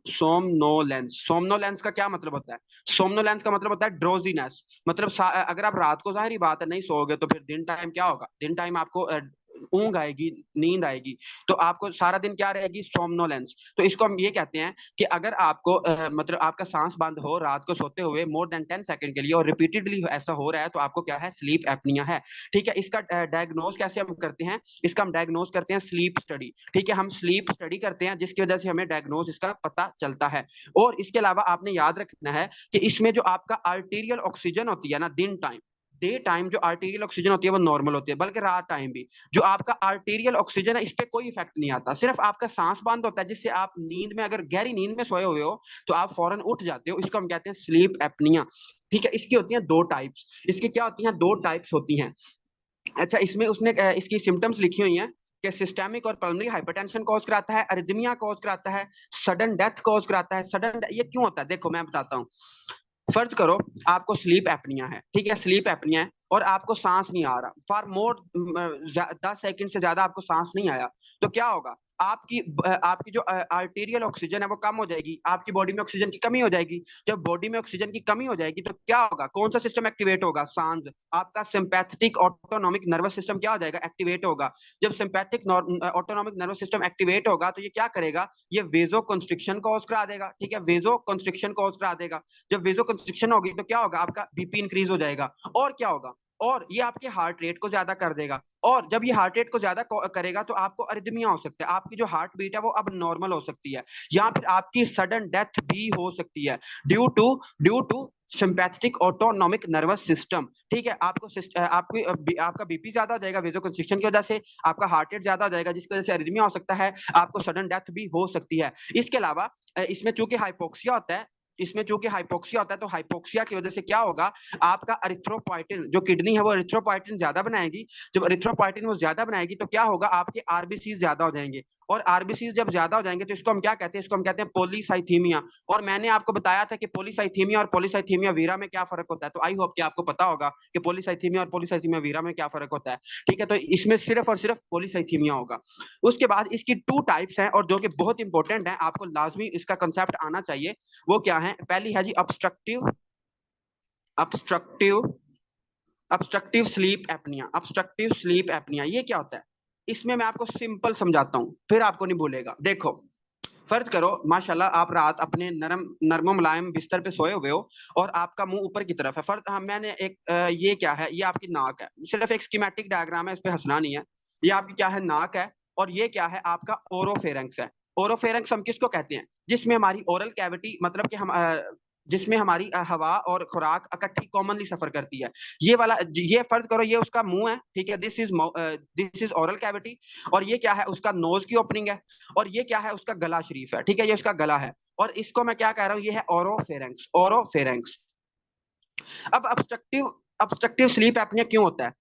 सोमनोलेंस का क्या मतलब होता है? सोमनोलेंस का मतलब होता है ड्रोजीनेस। मतलब अगर आप रात को, जाहिर बात है, नहीं सोओगे तो फिर दिन टाइम क्या होगा? दिन टाइम आपको ऊंग आएगी, नींद आएगी, तो आपको सारा दिन क्या रहेगी? सोमनोलेंस। तो इसको हम ये कहते हैं कि अगर आपको मतलब आपका सांस बंद हो रात को सोते हुए मोर देन 10 सेकंड के लिए, और रिपीटेडली ऐसा हो रहा है, तो आपको क्या है? स्लीप एपनिया है। ठीक है, इसका डायग्नोज कैसे हम करते हैं? इसका हम डायग्नोज करते हैं स्लीप स्टडी। ठीक है, हम स्लीप स्टडी करते हैं, जिसकी वजह से हमें डायग्नोज इसका पता चलता है। और इसके अलावा आपने याद रखना है कि इसमें जो आपका आर्टीरियल ऑक्सीजन होती है ना, दिन टाइम, डे टाइम जो आर्टीरियल ऑक्सीजन होती है वो नॉर्मल होती है, बल्कि रात टाइम भी जो आपका आर्टीरियल ऑक्सीजन है, इस पे कोई इफेक्ट नहीं आता, सिर्फ आपका सांस बंद होता है, जिससे आप नींद में, अगर गहरी नींद में सोए हुए हो, तो आप फौरन उठ जाते हो। इसको हम कहते हैं स्लीप एपनिया। ठीक है, इसकी होती हैं दो टाइप्स। इसकी क्या होती हैं? दो टाइप्स होती हैं। अच्छा, इसमें उसने इसकी सिम्टम्स लिखी हुई हैं कि सिस्टेमिक और पल्मोनरी हाइपरटेंशन कॉज कराता है, अरिथमिया कॉज कराता है, सडन डेथ कॉज कराता है। ये क्यों होता है? देखो मैं बताता हूँ। फर्ज करो आपको स्लीप एपनिया है, ठीक है, स्लीप एपनिया है, और आपको सांस नहीं आ रहा फॉर मोर 10 सेकंड से ज्यादा आपको सांस नहीं आया, तो क्या होगा? आपकी जो आर्टीरियल ऑक्सीजन है वो कम हो जाएगी, आपकी बॉडी में ऑक्सीजन की कमी हो जाएगी। जब बॉडी में ऑक्सीजन की कमी हो जाएगी तो क्या होगा? कौन सा सिस्टम एक्टिवेट होगा? सांस। आपका सिंपैथेटिक ऑटोनॉमिक नर्वस सिस्टम क्या हो जाएगा? एक्टिवेट होगा। जब sympathetic autonomic nervous system activate होगा तो ये क्या करेगा? ये वेजो कंस्ट्रिक्शन कॉज करा देगा। ठीक है, वेजो कंस्ट्रिक्शन कॉज करा देगा। जब वेजो कंस्ट्रिक्शन होगी तो क्या होगा? आपका बीपी इंक्रीज हो जाएगा। और क्या होगा? और ये आपके हार्ट रेट को ज्यादा कर देगा, और जब ये हार्ट रेट को ज्यादा करेगा तो आपको अरिथमिया हो सकता है, आपकी जो हार्ट बीट है वो अब नॉर्मल हो सकती है, या फिर आपकी सडन डेथ भी हो सकती है due to sympathetic autonomic nervous system. ठीक है, आपका बीपी ज्यादा हो जाएगा वेजो कंस्ट्रिक्शन की वजह से, आपका हार्ट रेट ज्यादा हो जाएगा जिसकी वजह से अरिथमिया हो सकता है, आपको सडन डेथ भी हो सकती है। इसके अलावा इसमें चूंकि हाइपोक्सिया होता है, इसमें चूंकि हाइपोक्सिया होता है, तो हाइपोक्सिया की वजह से क्या होगा, आपका एरिथ्रोपोइटिन जो किडनी है वो एरिथ्रोपोइटिन ज्यादा बनाएगी। जब एरिथ्रोपोइटिन वो ज्यादा बनाएगी तो क्या होगा, आपके आरबीसी ज्यादा हो जाएंगे, और आरबीसी जब ज्यादा हो जाएंगे तो इसको हम क्या कहते हैं, इसको हम कहते हैं पॉलीसाइथीमिया। और मैंने आपको बताया था कि पॉलीसाइथीमिया और पॉलीसाइथीमिया वीरा में क्या फर्क होता है, तो आई होप कि आपको पता होगा कि पॉलीसाइथीमिया और पॉलीसाइथीमिया वीरा में क्या फर्क होता है। ठीक है, तो इसमें सिर्फ और सिर्फ पॉलीसाइथीमिया होगा। उसके बाद इसकी 2 टाइप्स हैं और जो कि बहुत इंपॉर्टेंट है, आपको लाजमी इसका कंसेप्ट आना चाहिए। वो क्या है, पहली है जी obstructive obstructive obstructive sleep apnoea. Obstructive sleep apnoea ये क्या होता है, इसमें मैं आपको सिंपल समझाता हूं, फिर आपको नहीं भूलेगा। देखो, फर्ज करो माशाल्लाह आप रात अपने नरम मुलायम बिस्तर पे सोए हुए हो और आपका मुंह ऊपर की तरफ है। मैंने एक ये क्या है, ये आपकी नाक है, सिर्फ एक स्कीमेटिक डायग्राम है, इस पे हंसना नहीं है। ये आपकी क्या है, नाक है, और ये क्या है, आपका ओरोफेरेंक्स है। ओरोफेरेंक्स हम किसको कहते हैं, जिसमें हमारी ओरल कैविटी, मतलब कि हम जिसमें हमारी हवा और खुराक इकट्ठी कॉमनली सफर करती है। ये वाला, ये फर्ज करो ये उसका मुंह है, ठीक है, दिस इज ओरल कैविटी। और ये क्या है, उसका नोज की ओपनिंग है, और ये क्या है, उसका गला शरीफ है। ठीक है, ये उसका गला है, और इसको मैं क्या कह रहा हूं, ये है ओरोफेरेंक्स। ओरोफेरेंक्स। अब ऑब्स्ट्रक्टिव ऑब्स्ट्रक्टिव स्लीप एपनिया क्यों होता है,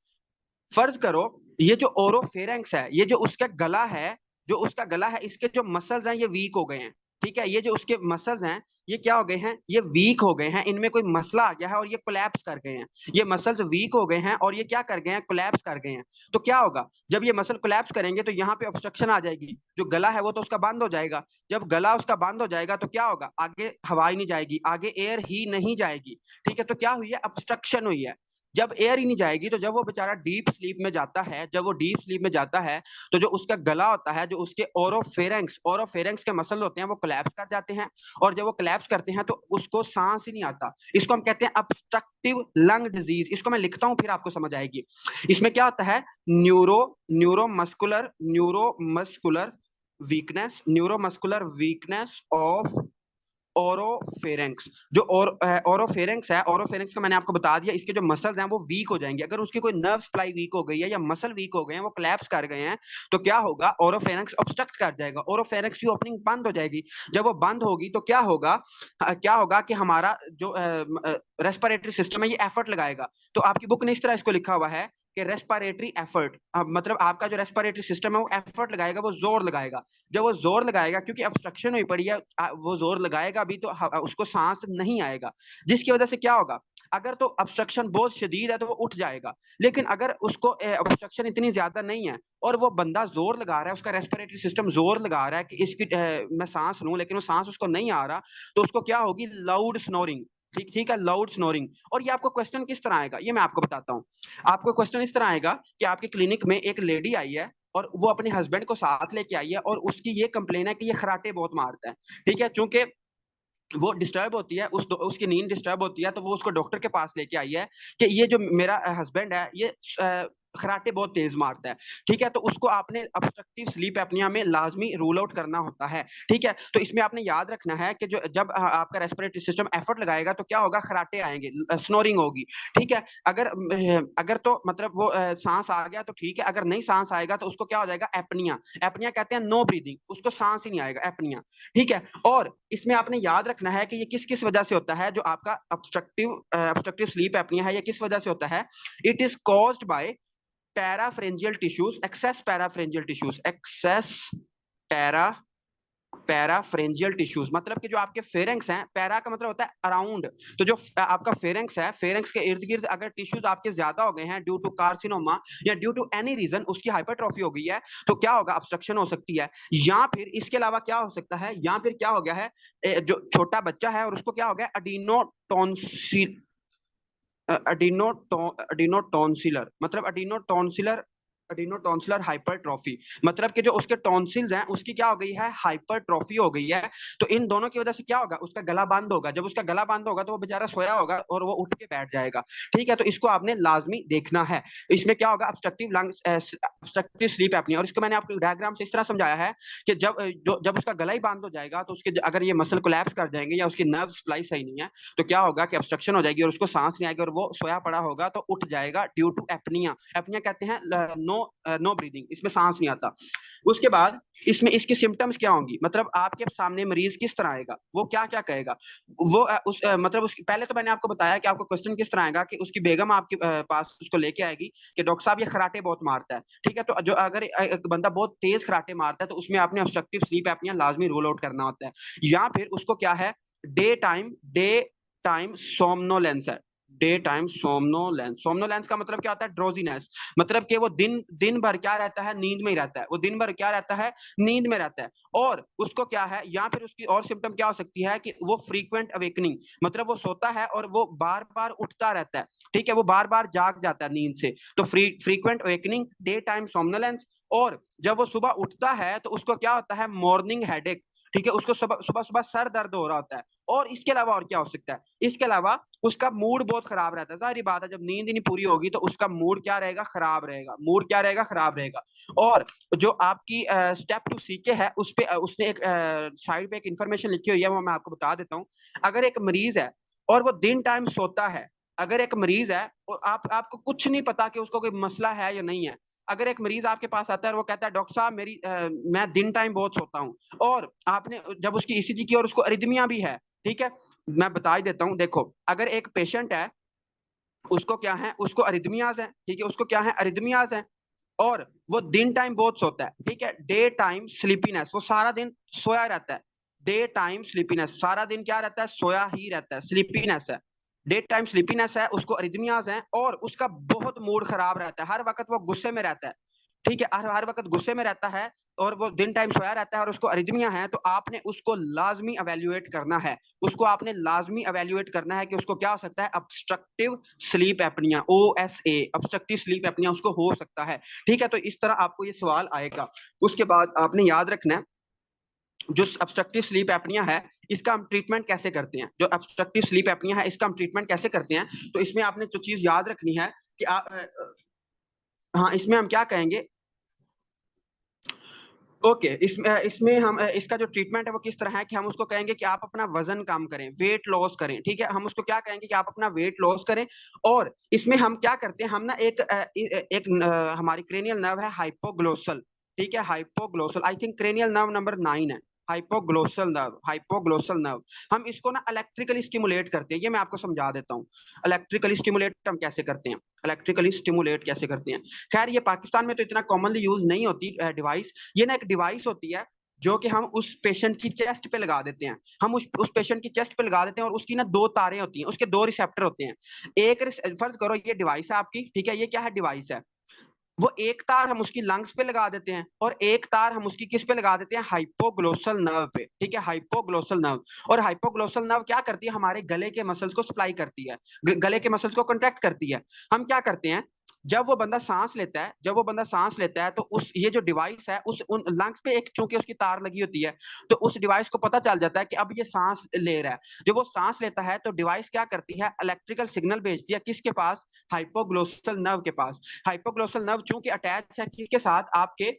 फर्ज करो ये जो ओरोफेरेंक्स है, ये जो उसका गला है, जो उसका गला है, इसके जो मसल्स हैं ये वीक हो गए हैं। ठीक है, ये जो उसके मसल्स हैं ये क्या हो गए हैं, ये वीक हो गए हैं, इनमें कोई मसला आ गया है और ये कोलैप्स कर गए हैं। ये मसल्स वीक हो गए हैं और ये क्या कर गए हैं, कोलैप्स कर गए हैं। तो क्या होगा, जब ये मसल कोलैप्स करेंगे तो यहाँ पे ऑब्स्ट्रक्शन आ जाएगी, जो गला है वो तो उसका बंद हो जाएगा। जब गला उसका बंद हो जाएगा तो क्या होगा, आगे हवा ही नहीं जाएगी, आगे एयर ही नहीं जाएगी। ठीक है, तो क्या हुई है, ऑब्स्ट्रक्शन हुई है। जब एयर ही नहीं जाएगी तो जब वो बेचारा डीप स्लीप में जाता है, जब वो डीप स्लीप में जाता है तो जो उसका गला होता है, जो उसके ओरोफेरेंक्स के मसल होते हैं वो कोलैप्स कर जाते हैं, और जब वो कोलैप्स करते हैं तो उसको सांस ही नहीं आता। इसको हम कहते हैं ऑब्स्ट्रक्टिव लंग डिजीज। इसको मैं लिखता हूं फिर आपको समझ आएगी। इसमें क्या होता है, न्यूरोमस्कुलर वीकनेस ऑफ ओरोफेरेंक्स। जो ओरोफेरेंक्स है, ओरोफेरेंक्स का मैंने आपको बता दिया, इसके जो मसल्स हैं वो वीक हो जाएंगे। अगर उसकी कोई नर्व सप्लाई वीक हो गई है या मसल वीक हो गए हैं, वो कोलैप्स कर गए हैं, तो क्या होगा, ओरोफेरेंक्स ऑब्स्ट्रक्ट कर जाएगा, ओरोफेरेंक्स की ओपनिंग बंद हो जाएगी। जब वो बंद होगी तो क्या होगा कि हमारा जो रेस्पिरेटरी सिस्टम है ये एफर्ट लगाएगा। तो आपकी बुक ने इस तरह इसको लिखा हुआ है कि रेस्पिरेटरी एफर्ट, मतलब आपका जो रेस्पिरेटरी सिस्टम है वो एफर्ट लगाएगा, वो जोर लगाएगा। जब वो जोर लगाएगा, क्योंकि ऑब्स्ट्रक्शन हुई पड़ी है, वो जोर लगाएगा भी तो उसको सांस नहीं आएगा, जिसकी वजह से क्या होगा, अगर तो ऑब्स्ट्रक्शन बहुत शदीद है तो वो उठ जाएगा। लेकिन अगर उसको ऑब्स्ट्रक्शन इतनी ज्यादा नहीं है और वो बंदा जोर लगा रहा है, उसका रेस्पिरेटरी सिस्टम जोर लगा रहा है कि इसकी मैं सांस लूं, लेकिन वो सांस उसको नहीं आ रहा, तो उसको क्या होगी, लाउड स्नोरिंग। ठीक ठीक है, लाउड स्नोरिंग। और ये आपको क्वेश्चन किस तरह आएगा, ये मैं आपको बताता हूँ। आपको क्वेश्चन इस तरह आएगा कि आपकी क्लिनिक में एक लेडी आई है और वो अपने हस्बैंड को साथ लेके आई है, और उसकी ये कंप्लेन है कि ये खराटे बहुत मारता है। ठीक है, चूंकि वो डिस्टर्ब होती है, उसकी नींद डिस्टर्ब होती है, तो वो उसको डॉक्टर के पास लेके आई है कि ये जो मेरा हस्बैंड है ये खराटे बहुत तेज मारता है। ठीक है, तो उसको आपने ऑब्स्ट्रक्टिव स्लीप एपनिया में लाजमी रूल आउट करना होता है। ठीक है, तो इसमें आपने याद रखना है कि जो जब आपका रेस्पिरेटरी सिस्टम एफर्ट लगाएगा तो क्या होगा, खराटे आएंगे, स्नोरिंग होगी। ठीक है, अगर तो मतलब वो सांस आ गया तो ठीक है, अगर नहीं सांस आएगा तो उसको क्या हो जाएगा, एपनिया। एपनिया कहते हैं नो ब्रीदिंग, उसको सांस ही नहीं आएगा, एपनिया। ठीक है, और इसमें आपने याद रखना है कि ये किस किस वजह से होता है, जो आपका ऑब्स्ट्रक्टिव स्लीप एपनिया है, ये किस वजह से होता है, it is caused by parapharyngeal tissues, excess parapharyngeal tissues, मतलब कि जो आपके फेरेंक्स हैं, पैरा का मतलब होता है अराउंड, तो जो आपका फेरेंक्स है, फेरेंक्स के इर्द गिर्द अगर टिश्यूज आपके ज्यादा हो गए हैं ड्यू टू कार्सिनोमा या ड्यू टू एनी रीजन, उसकी हाइपरट्रॉफी हो गई है, तो क्या होगा, ऑब्स्ट्रक्शन हो सकती है। या फिर इसके अलावा क्या हो सकता है, या फिर क्या हो गया है, जो छोटा बच्चा है और उसको क्या हो गया, अडीनोटॉन्सिलर, मतलब अडीनोटॉन्सिलर हाइपरट्रॉफी, मतलब कि जो उसके टॉन्सिल्स हैं उसकी क्या हो गई है, हाइपरट्रॉफी हो गई है। तो इन दोनों की वजह से क्या होगा, उसका गला बंद होगा। जब उसका गला बंद होगा तो वो बेचारा सोया होगा और वो उठ के बैठ जाएगा। ठीक है, तो इसको आपने लाजमी देखना है। इसमें क्या होगा, ऑब्स्ट्रक्टिव स्लीप एपनिया। और इसको मैंने आपको डायग्राम से इस तरह समझाया है कि जब उसका गला ही बंद हो जाएगा तो उसके अगर ये मसल कोलैप्स कर जाएंगे या उसकी नर्व सप्लाई सही नहीं है, तो क्या होगा कि ऑब्स्ट्रक्शन हो जाएगी और उसको सांस नहीं आएगी और वो सोया पड़ा होगा तो उठ जाएगा ड्यू टू एपनिया। एपनिया कहते हैं नो ब्रीदिंग, इसमें सांस नहीं आता। उसके बाद इसमें इसकी सिम्टम्स क्या होंगी, मतलब आपके सामने मरीज किस तरह आएगा, वो क्या क्या कहेगा, वो मतलब उसकी पहले तो मैंने आपको बताया कि आपको क्वेश्चन किस तरह आएगा कि उसकी बेगम आपके पास उसको लेके आएगी कि डॉक्टर साहब ये खराटे बहुत मारता है, ठीक है। तो जो अगर एक बंदा बहुत तेज खराटे मारता है तो उसमें आपने ऑब्स्ट्रक्टिव स्लीप एपनिया लाजमी रूल आउट करना होता है। या फिर उसको क्या है, डे टाइम सोमनोलेंस है। डे टाइम सोमनोलेंस, सोमनोलेंस का मतलब क्या होता है, ड्रोजीनेस, मतलब कि वो दिन दिन भर क्या रहता है, नींद में ही रहता है, वो दिन भर क्या रहता है, नींद में रहता है। और उसको क्या है, या फिर उसकी और सिम्टम क्या हो सकती है कि वो फ्रीक्वेंट अवेकनिंग, मतलब वो सोता है और वो बार बार उठता रहता है, ठीक है, वो बार बार जाग जाता है नींद से, तो frequent awakening, day time somnolence. और जब वो सुबह उठता है तो उसको क्या होता है, मॉर्निंग हेडेक, ठीक है, उसको सुबह सुबह सुबह सर दर्द हो रहा होता है। और इसके अलावा और क्या हो सकता है, इसके अलावा उसका मूड बहुत खराब रहता है, सारी बात है, जब नींद ही नहीं पूरी होगी तो उसका मूड क्या रहेगा, खराब रहेगा, मूड क्या रहेगा, खराब रहेगा। और जो आपकी स्टेप टू सी के है उस पे उसने एक साइड पे एक इंफॉर्मेशन लिखी हुई है, वो मैं आपको बता देता हूँ। अगर एक मरीज है और वो दिन टाइम सोता है, अगर एक मरीज है और आपको कुछ नहीं पता कि उसको कोई मसला है या नहीं है, अगर एक मरीज आपके पास आता है और वो कहता है डॉक्टर साहब मैं दिन टाइम बहुत सोता हूँ, और आपने जब उसकी ईसीजी की और उसको अरिदमिया भी है, ठीक है, मैं बता ही देता हूँ। देखो, अगर एक पेशेंट है, उसको क्या है, उसको अरिदमियाज है, ठीक है, उसको क्या है, अरिदमियाज है, और वो दिन टाइम बहुत सोता है, ठीक है, डे टाइम स्लीपीनेस, वो सारा दिन सोया रहता है, डे टाइम स्लीपीनेस, सारा दिन क्या रहता है, सोया ही रहता है, स्लीपीनेस है, डे टाइम स्लीपीनेस है, उसको अरिदमियाज है, और उसका बहुत मूड खराब रहता है, हर वक्त वो गुस्से में रहता है, ठीक है, हर वक्त गुस्से में रहता है, और वो दिन टाइम सोया रहता है और उसको अरिदमिया है, तो आपने उसको लाजमी एवेल्युएट करना है, उसको आपने लाजमी एवेल्युएट करना है कि उसको क्या हो सकता है, obstructive sleep apnoea, OSA, obstructive sleep apnoea उसको हो सकता है, ठीक है। तो इस तरह आपको ये सवाल आएगा। उसके बाद आपने याद रखना है, जो ऑब्स्ट्रक्टिव स्लीप एपनिया है इसका हम ट्रीटमेंट कैसे करते हैं, जो ऑब्स्ट्रक्टिव स्लीप एपनिया है इसका हम ट्रीटमेंट कैसे करते हैं, तो इसमें आपने जो चीज याद रखनी है कि हाँ, इसमें हम क्या कहेंगे, ओके, इसमें इसमें हम इसका जो ट्रीटमेंट है वो किस तरह है कि हम उसको कहेंगे कि आप अपना वजन कम करें, वेट लॉस करें, ठीक है, हम उसको क्या कहेंगे कि आप अपना वेट लॉस करें। और इसमें हम क्या करते हैं, हम ना हमारी क्रेनियल नर्व है हाइपोग्लोसल, ठीक है, hypoglossal, I think cranial nerve number 9 है, हाइपोग्लोसल नर्व, हाइपोग्लोसल नर्व, हम इसको ना इलेक्ट्रिकली स्टिमुलेट करते हैं, ये मैं आपको समझा देता हूँ। इलेक्ट्रिकली स्टिमुलेट हम कैसे करते हैं, इलेक्ट्रिकली स्टिमुलेट कैसे करते हैं, खैर ये पाकिस्तान में तो इतना कॉमनली यूज नहीं होती डिवाइस, ये ना एक डिवाइस होती है जो कि हम उस पेशेंट की चेस्ट पे लगा देते हैं, हम उस पेशेंट की चेस्ट पे लगा देते हैं, और उसकी ना दो तारें होती हैं, उसके दो रिसेप्टर होते हैं। फर्ज करो ये डिवाइस है आपकी, ठीक है, ये क्या है, डिवाइस है, वो एक तार हम उसकी लंग्स पे लगा देते हैं और एक तार हम उसकी किस पे लगा देते हैं, हाइपोग्लोसल नर्व पे, ठीक है, हाइपोग्लोसल नर्व। और हाइपोग्लोसल नर्व क्या करती है, हमारे गले के मसल्स को सप्लाई करती है, गले के मसल्स को कॉन्ट्रैक्ट करती है। हम क्या करते हैं, जब वो बंदा सांस लेता है, जब वो बंदा सांस लेता है तो उस ये जो डिवाइस है उस उन लंग्स पे एक चूंकि उसकी तार लगी होती है, तो उस डिवाइस को पता चल जाता है कि अब ये सांस ले रहा है। जब वो सांस लेता है तो डिवाइस क्या करती है, इलेक्ट्रिकल सिग्नल भेजती है किसके पास, हाइपोग्लोसल नर्व के पास। हाइपोग्लोसल नर्व चूंकि अटैच है किसके साथ, आपके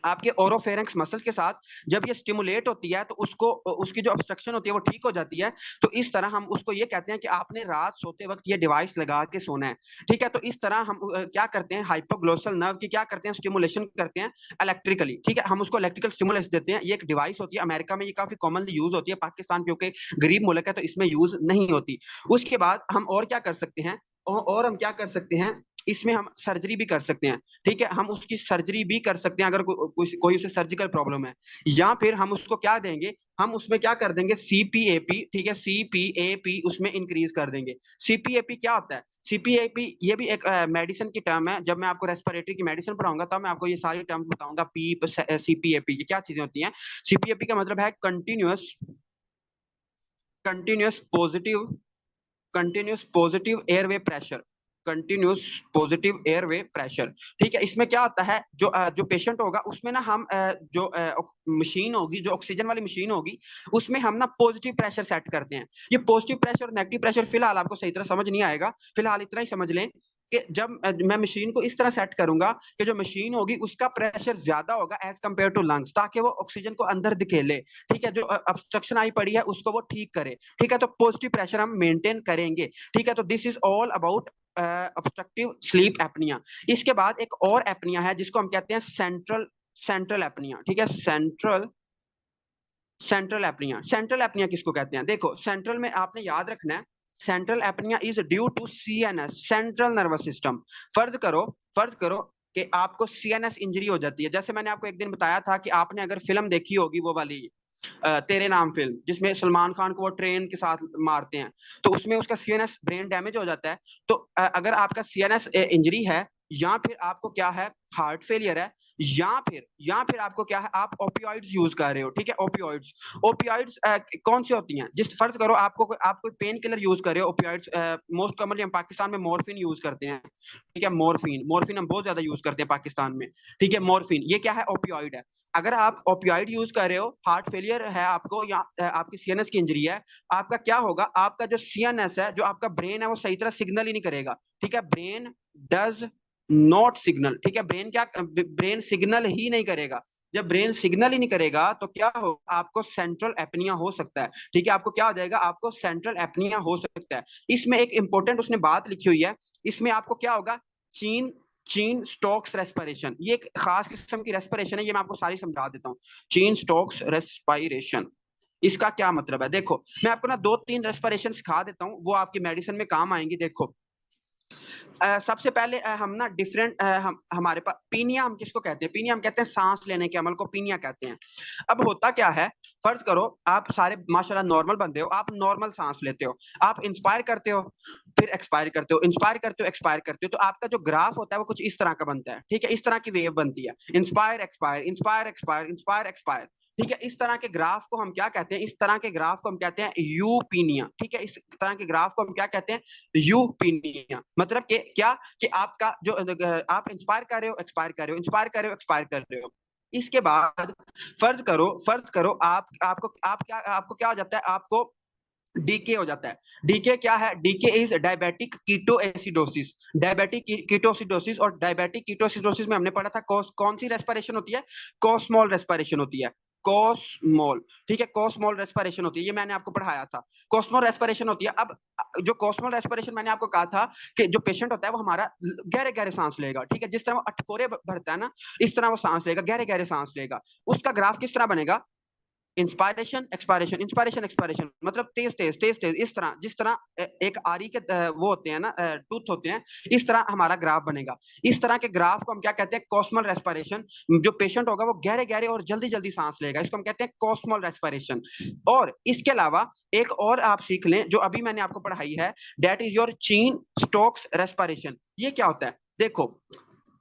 आपके ओरोफेरेंक्स मसल्स के साथ, जब ये स्टिमुलेट होती है तो उसको उसकी जो ऑब्स्ट्रक्शन होती है वो ठीक हो जाती है। तो इस तरह हम उसको ये कहते हैं कि आपने रात सोते वक्त ये डिवाइस लगा के सोना है, ठीक है। तो इस तरह हम क्या करते हैं, हाइपोग्लोसल नर्व की क्या करते हैं, स्टिमुलेशन करते हैं इलेक्ट्रिकली, ठीक है, हम उसको इलेक्ट्रिकल स्टिमुलेशन देते हैं। ये एक डिवाइस होती है, अमेरिका में ये काफी कॉमनली यूज होती है, पाकिस्तान क्योंकि गरीब मुल्क है तो इसमें यूज नहीं होती। उसके बाद हम और क्या कर सकते हैं, और हम क्या कर सकते हैं, इसमें हम सर्जरी भी कर सकते हैं, ठीक है, हम उसकी सर्जरी भी कर सकते हैं अगर कोई उसे सर्जिकल प्रॉब्लम है। या फिर हम उसको क्या देंगे, हम उसमें क्या कर देंगे, सीपीएपी, ठीक है, सीपीएपी उसमें इंक्रीज कर देंगे। सीपीएपी क्या होता है, सीपीएपी ये भी एक मेडिसिन की टर्म है, जब मैं आपको रेस्पिरेटरी की मेडिसिन पढ़ाऊंगा तब मैं आपको ये सारी टर्म्स बताऊंगा, पीप सीपीएपी ये क्या चीजें होती हैं। सीपीएपी का मतलब है continuous continuous positive continuous positive airway pressure, continuous positive airway pressure, ठीक है। इसमें क्या होता है, जो पेशेंट होगा उसमें ना हम जो मशीन होगी, जो ऑक्सीजन वाली मशीन होगी, उसमें हम ना पॉजिटिव प्रेशर सेट करते हैं। ये पॉजिटिव प्रेशर और नेगेटिव प्रेशर फिलहाल आपको सही तरह समझ नहीं आएगा, फिलहाल इतना ही समझ लें कि जब मैं मशीन को इस तरह सेट करूंगा कि जो मशीन होगी उसका प्रेशर ज्यादा होगा एज कंपेयर टू लंग्स, ताकि वो ऑक्सीजन को अंदर धकेले, ठीक है, जो ऑब्स्ट्रक्शन आई पड़ी है उसको वो ठीक करे, ठीक है। तो पॉजिटिव प्रेशर हम मेंटेन करेंगे, ठीक है। तो this is all about obstructive sleep apnoea. इसके बाद एक और एपनिया है जिसको हम कहते हैं सेंट्रल सेंट्रल एपनिया, ठीक है, सेंट्रल एपनिया। सेंट्रल एपनिया किसको कहते हैं? देखो सेंट्रल में आपने याद रखना है, central apnoea is due to CNS, central nervous system. फर्ज करो कि आपको सीएनएस इंजरी हो जाती है। जैसे मैंने आपको एक दिन बताया था कि आपने अगर फिल्म देखी होगी वो वाली तेरे नाम फिल्म, जिसमें सलमान खान को वो ट्रेन के साथ मारते हैं, तो उसमें उसका सीएनएस ब्रेन डैमेज हो जाता है। तो अगर आपका सीएनएस इंजरी है, या फिर आपको क्या है, हार्ट फेलियर है, या फिर आपको क्या है, आप ओपियोइड्स यूज कर रहे हो, ठीक है, ओपियोइड्स कौन सी होती हैं? जिस फर्ज करो आप कोई पेन किलर यूज कर रहे हो, ओपियोइड्स मोस्ट कॉमनली हम पाकिस्तान में मॉर्फिन यूज करते हैं, ठीक है, मॉर्फिन हम बहुत ज्यादा यूज करते हैं पाकिस्तान में, ठीक है, मॉर्फिन ये क्या है, ओपियोइड है। अगर आप ओपियोइड यूज कर रहे हो, हार्ट फेलियर है आपको, या आपकी सीएनएस की इंजरी है, आपका क्या होगा, आपका जो सीएनएस है, जो आपका ब्रेन है, वो सही तरह सिग्नल ही नहीं करेगा, ठीक है, ब्रेन डज नॉट सिग्नल, ठीक है, ब्रेन सिग्नल ही नहीं करेगा। जब ब्रेन सिग्नल ही नहीं करेगा तो क्या हो, आपको सेंट्रल एपनिया हो सकता है, ठीक है, आपको क्या हो जाएगा, आपको सेंट्रल एपनिया हो सकता है। इसमें एक इंपॉर्टेंट उसने बात लिखी हुई है, इसमें आपको क्या होगा, चीन चीन स्टोक्स रेस्पिरेशन, ये एक खास किस्म की रेस्पिरेशन है, ये मैं आपको सारी समझा देता हूँ। चीन स्टोक्स रेस्पिरेशन, इसका क्या मतलब है? देखो मैं आपको ना 2-3 रेस्पिरेशन सिखा देता हूँ, वो आपकी मेडिसिन में काम आएंगी। देखो सबसे पहले हम ना डिफरेंट हमारे पास पीनिया, हम किसको कहते हैं? पीनिया हम कहते हैं सांस लेने के अमल को पीनिया कहते हैं। अब होता क्या है, फर्ज करो आप सारे माशाल्लाह नॉर्मल बंदे हो, आप नॉर्मल सांस लेते हो, आप इंस्पायर करते हो, फिर एक्सपायर करते हो, इंस्पायर करते हो, एक्सपायर करते हो, तो आपका जो ग्राफ होता है वो कुछ इस तरह का बनता है, ठीक है, इस तरह की वेव बनती है, inspire expire, inspire expire, inspire expire, ठीक है। इस तरह के ग्राफ को हम क्या कहते हैं? इस तरह के ग्राफ को हम कहते हैं यूपीनिया, ठीक है, इस तरह के ग्राफ को हम क्या कहते हैं? यूपीनिया। मतलब कि क्या, कि आपका जो आप इंस्पायर कर रहे हो, एक्सपायर कर रहे हो, इंस्पायर कर रहे हो, एक्सपायर कर रहे हो। इसके बाद फर्ज करो आपको क्या हो जाता है, आपको डीके हो जाता है। डीके क्या है? DK is diabetic ketoacidosis. Diabetic ketoacidosis, और डायबिटिक कीटोएसिडोसिस में हमने पढ़ा था कौन सी रेस्पिरेशन होती है? कॉस्मोल रेस्पिरेशन होती है, कॉस्मोल, ठीक है, कॉस्मोल रेस्पिरेशन होती है, ये मैंने आपको पढ़ाया था, कॉस्मोल रेस्पिरेशन होती है। अब जो कॉस्मोल रेस्पिरेशन मैंने आपको कहा था कि जो पेशेंट होता है वो हमारा गहरे गहरे सांस लेगा, ठीक है, जिस तरह वो अटकोरे भरता है ना, इस तरह वो सांस लेगा, गहरे गहरे सांस लेगा। उसका ग्राफ किस तरह बनेगा? इंस्पायरेशन एक्सपायरेशन, इंस्पायरेशन एक्सपायरेशन, मतलब तेज तेज तेज तेज, इस तरह, जिस तरह एक आरी के वो होते हैं ना, टूथ होते हैं, इस तरह हमारा ग्राफ बनेगा। इस तरह के ग्राफ को हम क्या कहते हैं? कॉस्मल रेस्पिरेशन। जो पेशेंट होगा वो गहरे गहरे और जल्दी जल्दी सांस लेगा, इसको हम कहते हैं कॉस्मल रेस्पिरेशन। और इसके अलावा एक और आप सीख लें जो अभी मैंने आपको पढ़ाई है, दैट इज योर चीन स्टोक्स रेस्पिरेशन। ये क्या होता है? देखो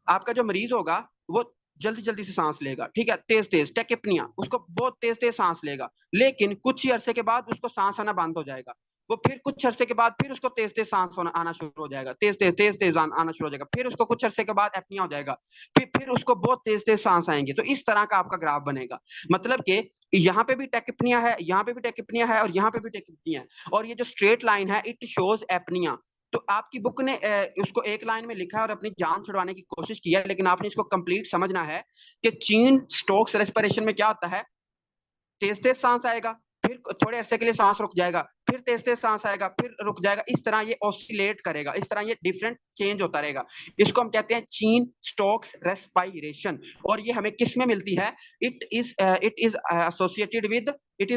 आपका जो मरीज होगा वो जल्दी जल्दी से सांस लेगा, ठीक है, तेज तेज, टेकिपनिया, उसको बहुत तेज तेज सांस लेगा, लेकिन कुछ ही अरसे के बाद उसको सांस आना बंद हो जाएगा। वो फिर कुछ अरसे के बाद फिर उसको तेज तेज सांस आना शुरू हो जाएगा, तेज तेज आना शुरू हो जाएगा, फिर उसको कुछ अरसे के बाद एपनिया हो जाएगा, फिर उसको बहुत तेज तेज सांस आएंगे। तो इस तरह का आपका ग्राफ बनेगा। मतलब कि यहाँ पे भी टेकिपनिया है, यहाँ पे भी टेकिपनिया है, और यहाँ पे भी टेकिपनिया है, और ये जो स्ट्रेट लाइन है इट शोज एपनिया। तो आपकी बुक ने उसको एक लाइन में लिखा है और अपनी जान छुड़वाने की कोशिश की है, लेकिन आपने इसको कंप्लीट समझना है कि चीन स्टोक्स रेस्पिरेशन में क्या होता है? तेज तेज सांस आएगा, फिर थोड़े अरसे के लिए सांस रुक जाएगा, फिर तेज तेज सांस आएगा, फिर रुक जाएगा, इस तरह ये ऑसिलेट करेगा, इस तरह ये डिफरेंट चेंज होता रहेगा। इसको हम कहते हैं चीन स्टोक्स रेस्पिरेशन। और ये हमें किस में मिलती है? It is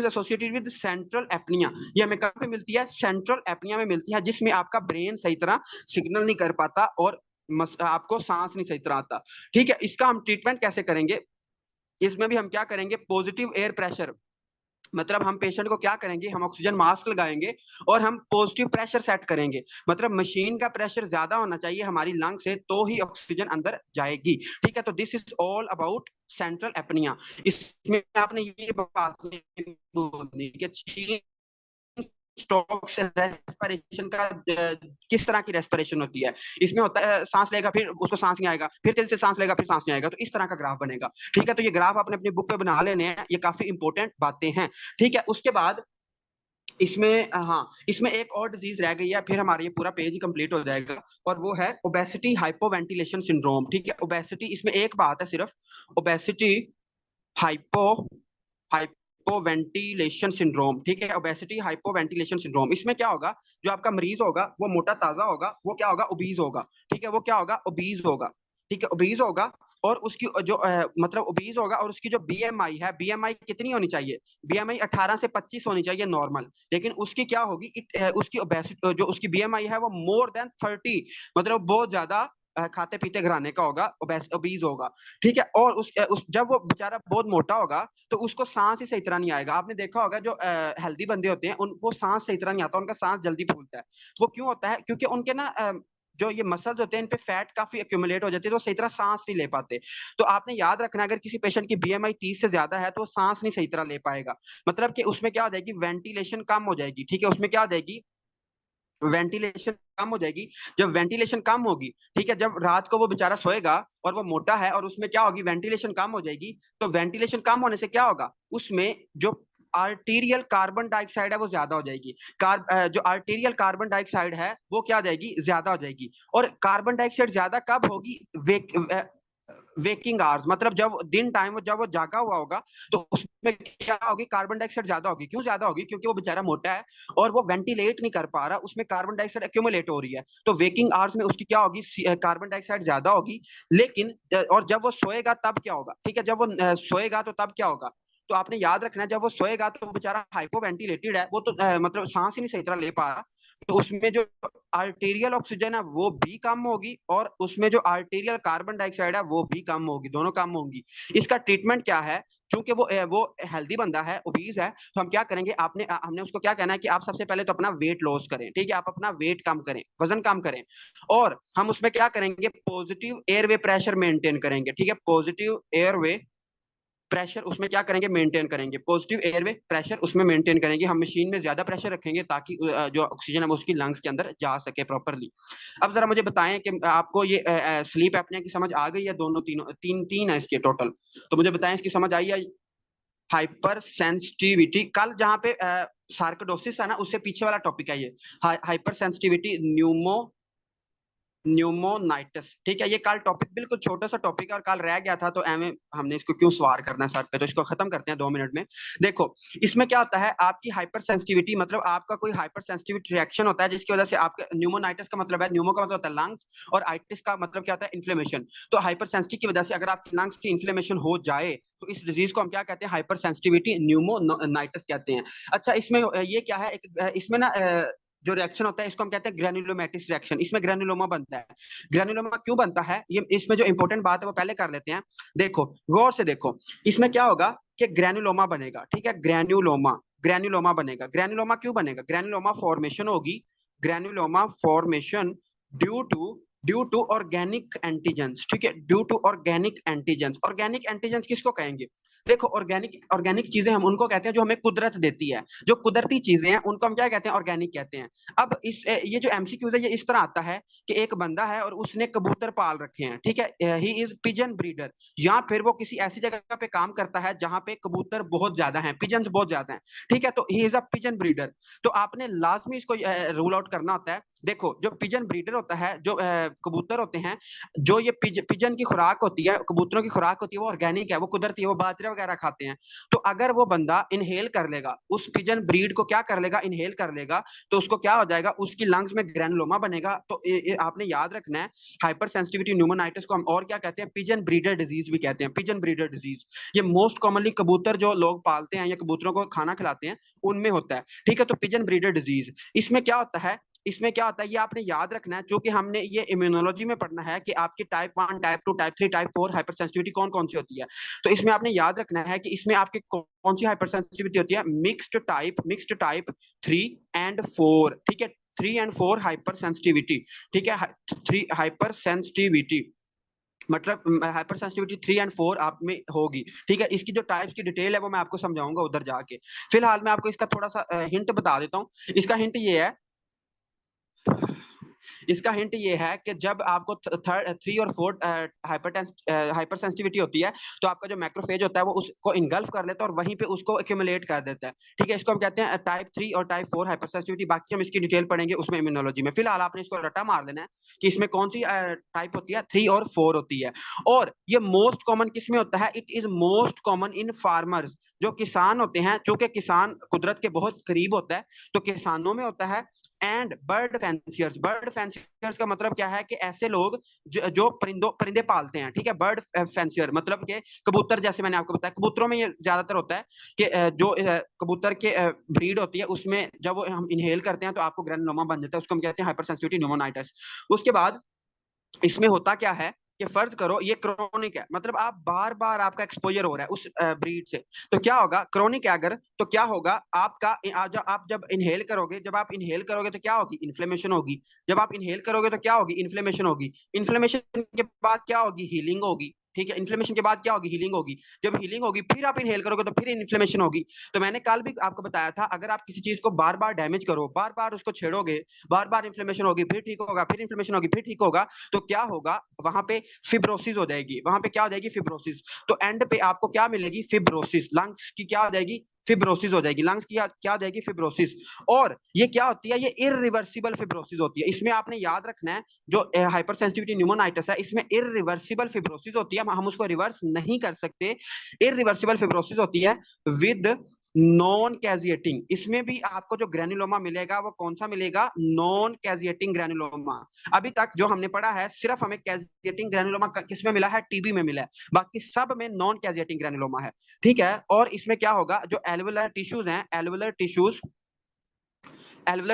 associated with central apnoea. ये हमें कहाँ पे मिलती है? सेंट्रल एपनिया में मिलती है, जिसमें आपका ब्रेन सही तरह सिग्नल नहीं कर पाता और आपको सांस नहीं सही तरह आता, ठीक है। इसका हम ट्रीटमेंट कैसे करेंगे? इसमें भी हम क्या करेंगे? पॉजिटिव एयर प्रेशर, मतलब हम पेशेंट को क्या करेंगे, हम ऑक्सीजन मास्क लगाएंगे और हम पॉजिटिव प्रेशर सेट करेंगे। मतलब मशीन का प्रेशर ज्यादा होना चाहिए हमारी लंग से, तो ही ऑक्सीजन अंदर जाएगी, ठीक है। तो this is all about central apnoea. इसमें आपने ये बात बोलनी कि स्टॉक्स रेस्पिरेशन का किस तरह की रेस्पिरेशन होती है। इसमें होता है सांस लेगा फिर उसको सांस नहीं आएगा, फिर तेजी से सांस लेगा फिर सांस नहीं आएगा, तो इस तरह का ग्राफ बनेगा, ठीक है। तो ये ग्राफ आपने अपनी बुक पे बना लेने हैं, ये काफी इंपॉर्टेंट बातें हैं, ठीक है। उसके बाद इसमें हाँ, इसमें एक और डिजीज रह गई है, फिर हमारा ये पूरा पेज ही कंप्लीट हो जाएगा, और वो है ओबेसिटी हाइपोवेंटिलेशन सिंड्रोम, ठीक है। ओबेसिटी, इसमें एक बात है सिर्फ, ओबेसिटी हाइपो हाइपोवेंटिलेशन सिंड्रोम, ठीक है, ओबेसिटी हाइपोवेंटिलेशन सिंड्रोम। इसमें क्या होगा? जो आपका मरीज होगा वो मोटा ताजा होगा, वो क्या होगा? ओबीज होगा, ठीक है, वो क्या होगा? ओबीज होगा, ठीक है, ओबीज होगा और उसकी जो मतलब ओबीज होगा और उसकी जो बीएमआई है, बीएमआई कितनी होनी चाहिए? बीएमआई 18 से 25 होनी चाहिए नॉर्मल, लेकिन उसकी क्या होगी, उसकी ओबेसिटी जो उसकी बीएमआई है वो मोर देन 30, मतलब बहुत ज्यादा खाते पीते घराने का होगा, ओबीज होगा, ठीक है। और उस जब वो बेचारा बहुत मोटा होगा तो उसको सांस ही सही तरह नहीं आएगा। आपने देखा होगा जो हेल्दी बंदे होते हैं उनको सांस सही तरह नहीं आता, उनका सांस जल्दी फूलता है। वो क्यों होता है? क्योंकि उनके ना जो ये मसल्स होते हैं इन पे फैट काफी एक्यूमुलेट हो जाती है, तो सही तरह सांस नहीं ले पाते। तो आपने याद रखना, अगर किसी पेशेंट की बीएमआई 30 से ज्यादा है तो वो सांस नहीं सही तरह ले पाएगा, मतलब कि उसमें क्या हो जाएगी, वेंटिलेशन कम हो जाएगी, ठीक है, उसमें क्या हो जाएगी, वेंटिलेशन कम हो जाएगी। जब वेंटिलेशन कम होगी, ठीक है, जब रात को वो बेचारा सोएगा और वो मोटा है और उसमें क्या होगी, वेंटिलेशन कम हो जाएगी, तो वेंटिलेशन कम होने से क्या होगा, उसमें जो आर्टीरियल कार्बन डाइऑक्साइड है वो ज्यादा हो जाएगी। जो आर्टीरियल कार्बन डाइऑक्साइड है वो क्या हो जाएगी, ज्यादा हो जाएगी। और कार्बन डाइऑक्साइड ज्यादा कब होगी, वेकिंग आवर्स, मतलब जब दिन टाइम जब वो जागा हुआ होगा तो उसमें क्या होगी, कार्बन डाइऑक्साइड ज्यादा होगी। क्यों ज्यादा होगी? क्योंकि वो बेचारा मोटा है और वो वेंटिलेट नहीं कर पा रहा, उसमें कार्बन डाइऑक्साइड एक्यूमुलेट हो रही है, तो वेकिंग आवर्स में उसकी क्या होगी, कार्बन डाइऑक्साइड ज्यादा होगी। लेकिन और जब वो सोएगा तब क्या होगा, ठीक है, जब वो सोएगा तो तब क्या होगा, तो आपने याद रखना है, जब वो सोएगा तो वो बेचारा हाइपोवेंटिलेटेड है, वो तो मतलब सांस ही नहीं सही तरह ले पा रहा, तो उसमें जो आर्टेरियल ऑक्सीजन है वो भी कम होगी और उसमें जो आर्टेरियल कार्बन डाइऑक्साइड है वो भी कम होगी, दोनों कम होंगी। इसका ट्रीटमेंट क्या है? क्योंकि वो हेल्दी बंदा है, ओबीज है, तो हम क्या करेंगे, हमने उसको क्या कहना है कि आप सबसे पहले तो अपना वेट लॉस करें, ठीक है, आप अपना वेट कम करें, वजन कम करें, और हम उसमें क्या करेंगे, पॉजिटिव एयरवे प्रेशर मेंटेन करेंगे, ठीक है, पॉजिटिव एयरवे प्रेशर उसमें क्या करेंगे, मेंटेन करेंगे, पॉजिटिव एयरवे प्रेशर उसमें मेंटेन करेंगे। हम मशीन में ज्यादा प्रेशर रखेंगे ताकि जो ऑक्सीजन है वो उसकी लंग्स के अंदर जा सके प्रॉपरली। अब जरा मुझे बताएं कि आपको ये स्लीप एपनिया की समझ आ गई है? दोनों तीनों तीन तीन है इसके टोटल, तो मुझे बताएं इसकी समझ आई है? हाइपर सेंसिटिविटी, कल जहाँ पे सार्कोडोसिस है ना, उससे पीछे वाला टॉपिक है ये, हाइपर सेंसिटिविटी न्यूमोनाइटिस, ठीक है, ये कल टॉपिक बिल्कुल छोटा सा टॉपिक है और कल रह गया था, तो एम हमने इसको क्यों सवार करना है सर पे, तो इसको खत्म करते हैं 2 मिनट में। देखो, इसमें क्या होता है, आपकी हाइपर सेंसिटिविटी मतलब आपका कोई हाइपर सेंसिटिविटी रिएक्शन होता है जिसकी वजह से आपके न्यूमोनाइटिस का मतलब है, न्यूमो का मतलब होता है लंग्स और आइटिस का मतलब क्या होता है, इन्फ्लेमेशन। तो हाइपर सेंसिटिव की वजह से अगर आपकी लंग्स की इन्फ्लेमेशन हो जाए तो इस डिजीज को हम क्या कहते हैं, हाइपर सेंसिटिविटी न्यूमोनाइटिस कहते हैं। अच्छा, इसमें ये क्या है, इसमें ना जो रिएक्शन होता है इसको हम कहते हैं ग्रेनुलोमेटिस रिएक्शन, इसमें ग्रेनुलोमा बनता है। ग्रेनुलोमा क्यों बनता है, ये इसमें जो इंपॉर्टेंट बात है वो पहले कर लेते हैं। देखो, गौर से देखो, इसमें क्या होगा कि ग्रेनुलोमा बनेगा, ठीक है, ग्रेनुलोमा बनेगा। ग्रेनुलोमा क्यों बनेगा? ग्रेनुलोमा फॉर्मेशन होगी, granuloma formation due to organic antigens, ठीक है, due to organic antigens. Organic antigens किसको कहेंगे? देखो, ऑर्गेनिक ऑर्गेनिक चीजें हम उनको कहते हैं जो हमें कुदरत देती है, जो कुदरती चीजें हैं उनको हम क्या कहते हैं, ऑर्गेनिक कहते हैं। अब ये जो एमसीक्यूज है ये इस तरह आता है कि एक बंदा है और उसने कबूतर पाल रखे हैं, ठीक है, ही इज पिजन ब्रीडर, या फिर वो किसी ऐसी जगह पे काम करता है जहां पे कबूतर बहुत ज्यादा हैं, पिजन्स बहुत ज्यादा हैं, ठीक है, तो he is a pigeon breeder. तो आपने लाजमी इसको रूल आउट करना होता है। देखो, जो पिजन ब्रीडर होता है, जो कबूतर होते हैं, जो ये पिजन की खुराक होती है, कबूतरों की खुराक होती है, वो ऑर्गेनिक है, वो कुदरती है, वो बाजरे वगैरह खाते हैं। तो अगर वो बंदा इनहेल कर लेगा, उस पिजन ब्रीड को क्या कर लेगा, इनहेल कर लेगा, तो उसको क्या हो जाएगा, उसकी लंग्स में ग्रेनुलोमा बनेगा। तो आपने याद रखना है, हाइपर सेंसिटिविटी न्यूमोनाइटिस को हम और क्या कहते हैं, पिजन ब्रीडर डिजीज भी कहते हैं, पिजन ब्रीडर डिजीज। ये मोस्ट कॉमनली कबूतर जो लोग पालते हैं या कबूतरों को खाना खिलाते हैं उनमें होता है, ठीक है, तो पिजन ब्रीडर डिजीज। इसमें क्या होता है, इसमें क्या होता है ये आपने याद रखना है, क्योंकि हमने ये इम्यूनोलॉजी में पढ़ना है कि आपकी type 1, type 2, type 3, type 4 hyper sensitivity कौन कौन सी होती है। तो इसमें आपने याद रखना है कि इसमें आपकी कौन सी हाइपर सेंसिटिविटी होती है, मिक्स्ड टाइप 3 एंड 4, ठीक है, 3 एंड 4 हाइपर सेंसिटिविटी, ठीक है, 3 हाइपर सेंसिटिविटी, मतलब हाइपर सेंसिटिविटी 3 एंड 4 आप में होगी, ठीक है। इसकी जो टाइप्स की डिटेल है वो मैं आपको समझाऊंगा उधर जाके। फिलहाल मैं आपको इसका थोड़ा सा हिंट बता देता हूँ। इसका हिंट ये है, इसका हिंट ये है कि जब आपको 3 और 4 हाइपर सेंसिटिविटी होती है तो आपका जो मैक्रोफेज होता है वो उसको इंगल्फ कर लेता है और वहीं पे उसको एक्यूमुलेट कर देता है, ठीक है, इसको हम कहते हैं टाइप 3 और टाइप 4 हाइपर सेंसिटिविटी। बाकी हम इसकी डिटेल पढ़ेंगे उसमें इम्यूनोलॉजी में। फिलहाल आपने इसको रटा मार देना है कि इसमें कौन सी टाइप होती है, 3 और 4 होती है। और ये मोस्ट कॉमन किस में होता है, it is most common in farmers, जो किसान होते हैं, चूंकि किसान कुदरत के बहुत करीब होता है तो किसानों में होता है। And bird fanciers. Bird fanciers का मतलब क्या है कि ऐसे लोग जो परिंदे पालते हैं, ठीक है। बर्ड फैंसियर मतलब के कबूतर, जैसे मैंने आपको बताया कबूतरों में ये ज्यादातर होता है कि जो कबूतर के ब्रीड होती है उसमें जब वो हम इनहेल करते हैं तो आपको ग्रैनुलोमा बन जाता है, उसको हम कहते हैं हाइपर सेंसिटिविटी न्यूमोनाइटिस। उसके बाद इसमें होता क्या है कि फर्ज करो ये क्रोनिक है, मतलब आप बार बार आपका एक्सपोजर हो रहा है उस ब्रीड से, तो क्या होगा, क्रोनिक है अगर, तो क्या होगा आपका, आप जब इनहेल करोगे, जब आप इनहेल करोगे तो क्या होगी, इन्फ्लेमेशन होगी। जब आप इनहेल करोगे तो क्या होगी, इन्फ्लेमेशन होगी। इन्फ्लेमेशन के बाद क्या होगी, हीलिंग होगी, ठीक है। इन्फ्लेमेशन के बाद क्या होगी, हीलिंग होगी। जब हीलिंग होगी फिर आप इनहेल करोगे तो फिर इन्फ्लेमेशन होगी। तो मैंने कल भी आपको बताया था, अगर आप किसी चीज को बार बार डैमेज करो, बार बार उसको छेड़ोगे, बार बार इन्फ्लेमेशन होगी, फिर ठीक होगा, फिर इन्फ्लेमेशन होगी, फिर ठीक होगा, तो क्या होगा वहां पे, फिब्रोसिस हो जाएगी। वहां पे क्या हो जाएगी, फिब्रोसिस। तो एंड पे आपको क्या मिलेगी, फिब्रोसिस। लंग्स की क्या हो जाएगी, फिब्रोसिस हो जाएगी। लंग्स की क्या हो जाएगी, फिब्रोसिस। और ये क्या होती है, ये इरिवर्सिबल फिब्रोसिस होती है। इसमें आपने याद रखना है, जो हाइपर सेंसिटिविटी न्यूमोनाइटिस है इसमें इरिवर्सिबल फिब्रोसिस होती है, हम उसको रिवर्स नहीं कर सकते। इरिवर्सिबल फिब्रोसिस होती है विद नॉन कैजिएटिंग। इसमें भी आपको जो ग्रैनुलोमा मिलेगा वो कौन सा मिलेगा, नॉन कैजिएटिंग ग्रैनुलोमा। अभी तक जो हमने पढ़ा है सिर्फ हमें कैजिएटिंग ग्रैनुलोमा किस में मिला है, टीबी में मिला है, बाकी सब में नॉन कैजिएटिंग ग्रैनुलोमा है, ठीक है। और इसमें क्या होगा, जो एल्वुलर टिश्यूज हैं, एल्वुलर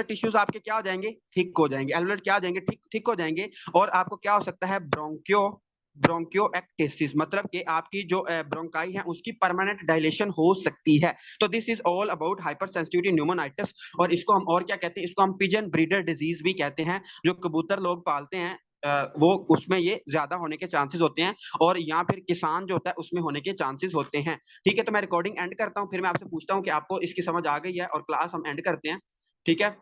टिश्यूज आपके क्या हो जाएंगे, थिक हो जाएंगे। एल्वुलर क्या हो जाएंगे, थिक हो जाएंगे। और आपको क्या हो सकता है, ब्रोंकियोएक्टेसिस, मतलब कि आपकी जो ब्रोंकाई है उसकी परमानेंट डायलेशन हो सकती है। तो this is all about hyper sensitivity pneumonitis. और इसको हम और क्या कहते हैं, इसको हम पिजन ब्रीडर डिजीज भी कहते हैं। जो कबूतर लोग पालते हैं वो उसमें ये ज्यादा होने के चांसेस होते हैं, और या फिर किसान जो होता है उसमें होने के चांसेस होते हैं, ठीक है। तो मैं रिकॉर्डिंग एंड करता हूँ, फिर मैं आपसे पूछता हूँ कि आपको इसकी समझ आ गई है, और क्लास हम एंड करते हैं, ठीक है।